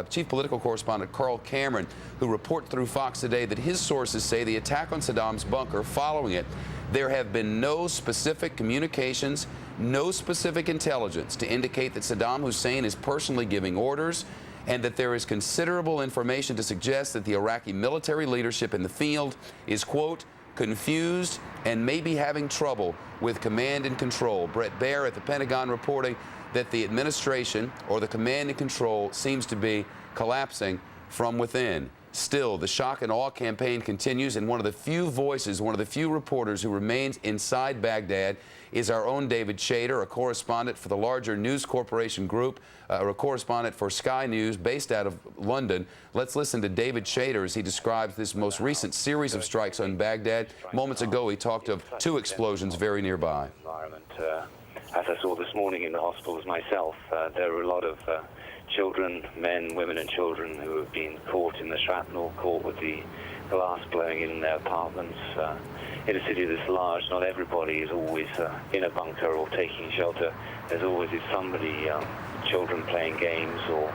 chief political correspondent, Carl Cameron, who reported through Fox today that his sources say the attack on Saddam's bunker, following it, there have been no specific communications, no specific intelligence to indicate that Saddam Hussein is personally giving orders, and that there is considerable information to suggest that the Iraqi military leadership in the field is, quote, confused and may be having trouble with command and control. Brett Baer at the Pentagon reporting that the administration, or the command and control, seems to be collapsing from within. Still, the shock and awe campaign continues, and one of the few voices, one of the few reporters who remains inside Baghdad is our own David Chater, a correspondent for the larger News Corporation Group, a correspondent for Sky News based out of London. Let's listen to David Chater as he describes this most recent series of strikes on Baghdad. Moments ago, he talked of 2 explosions very nearby. As I saw this morning in the hospitals myself, there are a lot of children, men, women and children who have been caught in the shrapnel, caught with the glass blowing in their apartments. In a city this large, not everybody is always in a bunker or taking shelter. There's always somebody, children playing games or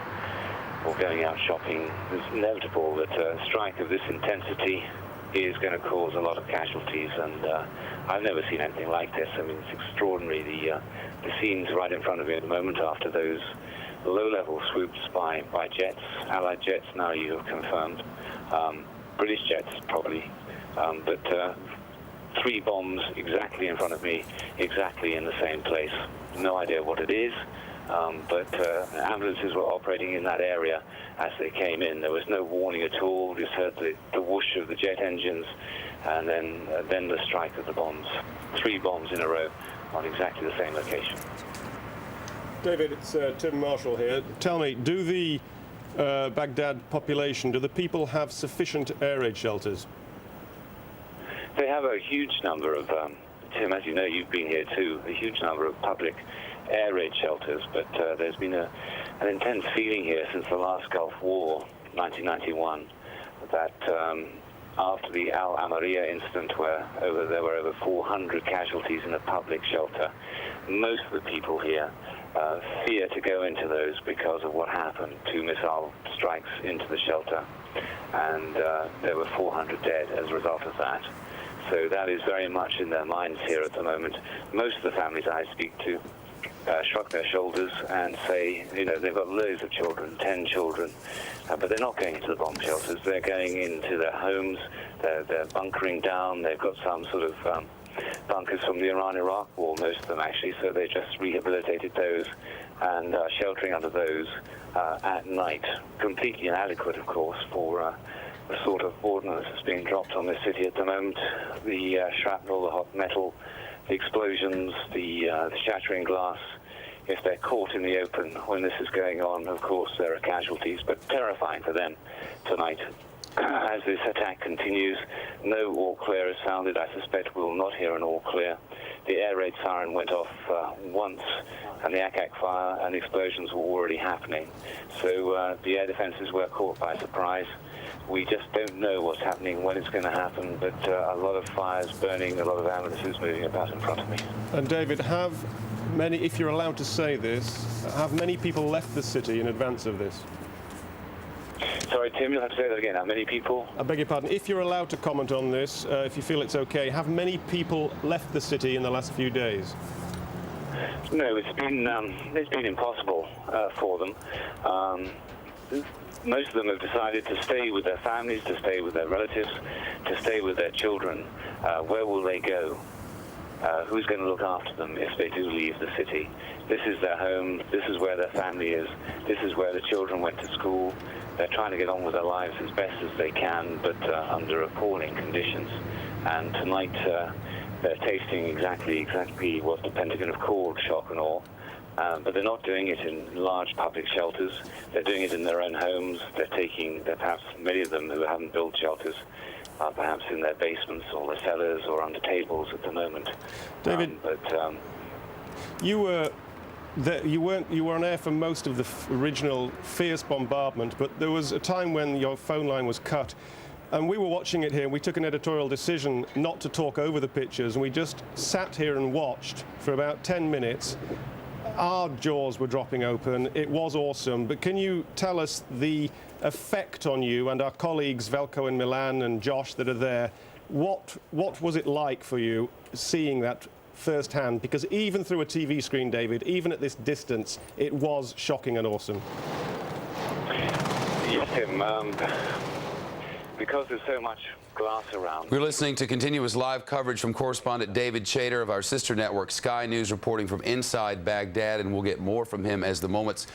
going out shopping. It's inevitable that a strike of this intensity is going to cause a lot of casualties, and I've never seen anything like this. I mean, it's extraordinary. The scenes right in front of me at the moment after those low-level swoops by jets, Allied jets, now you have confirmed, British jets probably, but 3 bombs exactly in front of me, exactly in the same place. No idea what it is, but ambulances were operating in that area as they came in. There was no warning at all. Just heard the whoosh of the jet engines, and then the strike of the bombs. 3 bombs in a row on exactly the same location. David, it's Tim Marshall here. Tell me, do the Baghdad population, do the people have sufficient air raid shelters? They have a huge number of, Tim, as you know, you've been here too, a huge number of public air raid shelters, but there's been an intense feeling here since the last Gulf War, 1991, that after the Al Amaria incident, where there were over 400 casualties in a public shelter, most of the people here fear to go into those because of what happened. 2 missile strikes into the shelter, and there were 400 dead as a result of that. So that is very much in their minds here at the moment. Most of the families I speak to shrug their shoulders and say, you know, they've got loads of children, 10 children, but they're not going into the bomb shelters. They're going into their homes. They're bunkering down. They've got some sort of bunkers from the Iran-Iraq war, most of them actually, so they just rehabilitated those and sheltering under those at night. Completely inadequate, of course, for the sort of ordnance that's being dropped on this city at the moment. The shrapnel, the hot metal, the explosions, the shattering glass. If they're caught in the open when this is going on, of course there are casualties, but terrifying for them tonight. As this attack continues, no all clear is sounded. I suspect we will not hear an all clear. The air raid siren went off once, and the Akak fire and explosions were already happening. So the air defenses were caught by surprise. We just don't know what's happening, when it's going to happen, but a lot of fires burning, a lot of ambulances moving about in front of me. And David, have many, if you're allowed to say this, have many people left the city in advance of this? Sorry, Tim, you'll have to say that again. How many people? I beg your pardon. If you're allowed to comment on this, if you feel it's okay, have many people left the city in the last few days? No, it's been impossible for them. Most of them have decided to stay with their families, to stay with their relatives, to stay with their children. Where will they go? Who's going to look after them if they do leave the city? This is their home. This is where their family is. This is where the children went to school. They're trying to get on with their lives as best as they can, but under appalling conditions. And tonight, they're tasting exactly what the Pentagon have called shock and awe. But they're not doing it in large public shelters. They're doing it in their own homes. They're perhaps many of them who haven't built shelters, perhaps in their basements or their cellars or under tables at the moment. David, you were on air for most of the original fierce bombardment, but there was a time when your phone line was cut. And we were watching it here, and we took an editorial decision not to talk over the pictures, and we just sat here and watched for about 10 minutes. Our jaws were dropping open. It was awesome. But can you tell us the effect on you and our colleagues, Velko and Milan and Josh, that are there? What was it like for you seeing that firsthand? Because even through a TV screen, David, even at this distance, it was shocking and awesome. Yes, Tim. Because there's so much glass around. We're listening to continuous live coverage from correspondent David Chater of our sister network Sky News, reporting from inside Baghdad, and we'll get more from him as the moments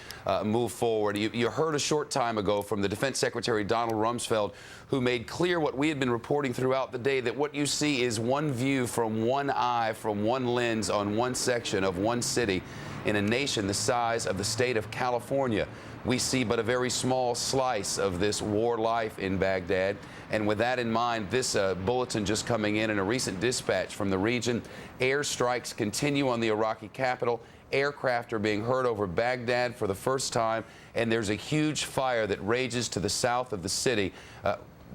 move forward. You heard a short time ago from the Defense Secretary Donald Rumsfeld, who made clear what we had been reporting throughout the day, that what you see is one view from one eye, from one lens on one section of one city in a nation the size of the state of California. We see but a very small slice of this war life in Baghdad. And with that in mind, this bulletin just coming in a recent dispatch from the region. Airstrikes continue on the Iraqi capital. Aircraft are being heard over Baghdad for the first time, and there's a huge fire that rages to the south of the city.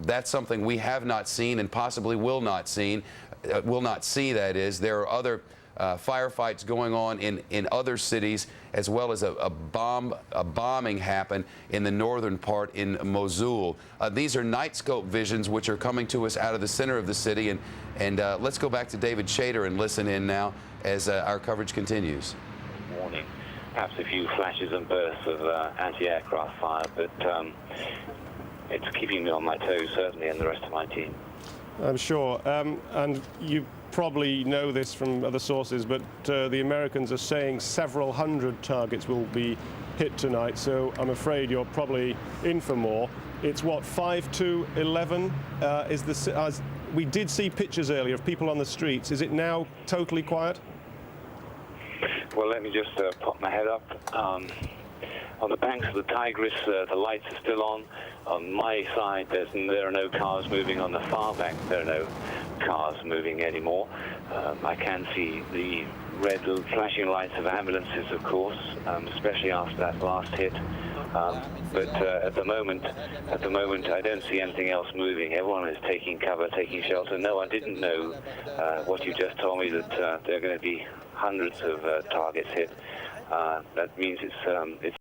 That's something we have not seen and possibly will not see, that is. There are other firefights going on in other cities, as well as a bombing happened in the northern part in Mosul. These are night scope visions which are coming to us out of the center of the city, and let's go back to David Chater and listen in now as our coverage continues. Morning. Perhaps a few flashes and bursts of anti-aircraft fire, but it's keeping me on my toes, certainly, and the rest of my team. I'm sure. And you probably know this from other sources, but the Americans are saying several hundred targets will be hit tonight, so I'm afraid you're probably in for more. It's what, 5 to 11? We did see pictures earlier of people on the streets. Is it now totally quiet? Well, let me just pop my head up. On the banks of the Tigris, the lights are still on. On my side, there are no cars moving. On the far bank, there are no cars moving anymore. I can see the red flashing lights of ambulances, of course, especially after that last hit. But at the moment, I don't see anything else moving. Everyone is taking cover, taking shelter. No, I didn't know what you just told me, that there are going to be hundreds of targets hit. That means it's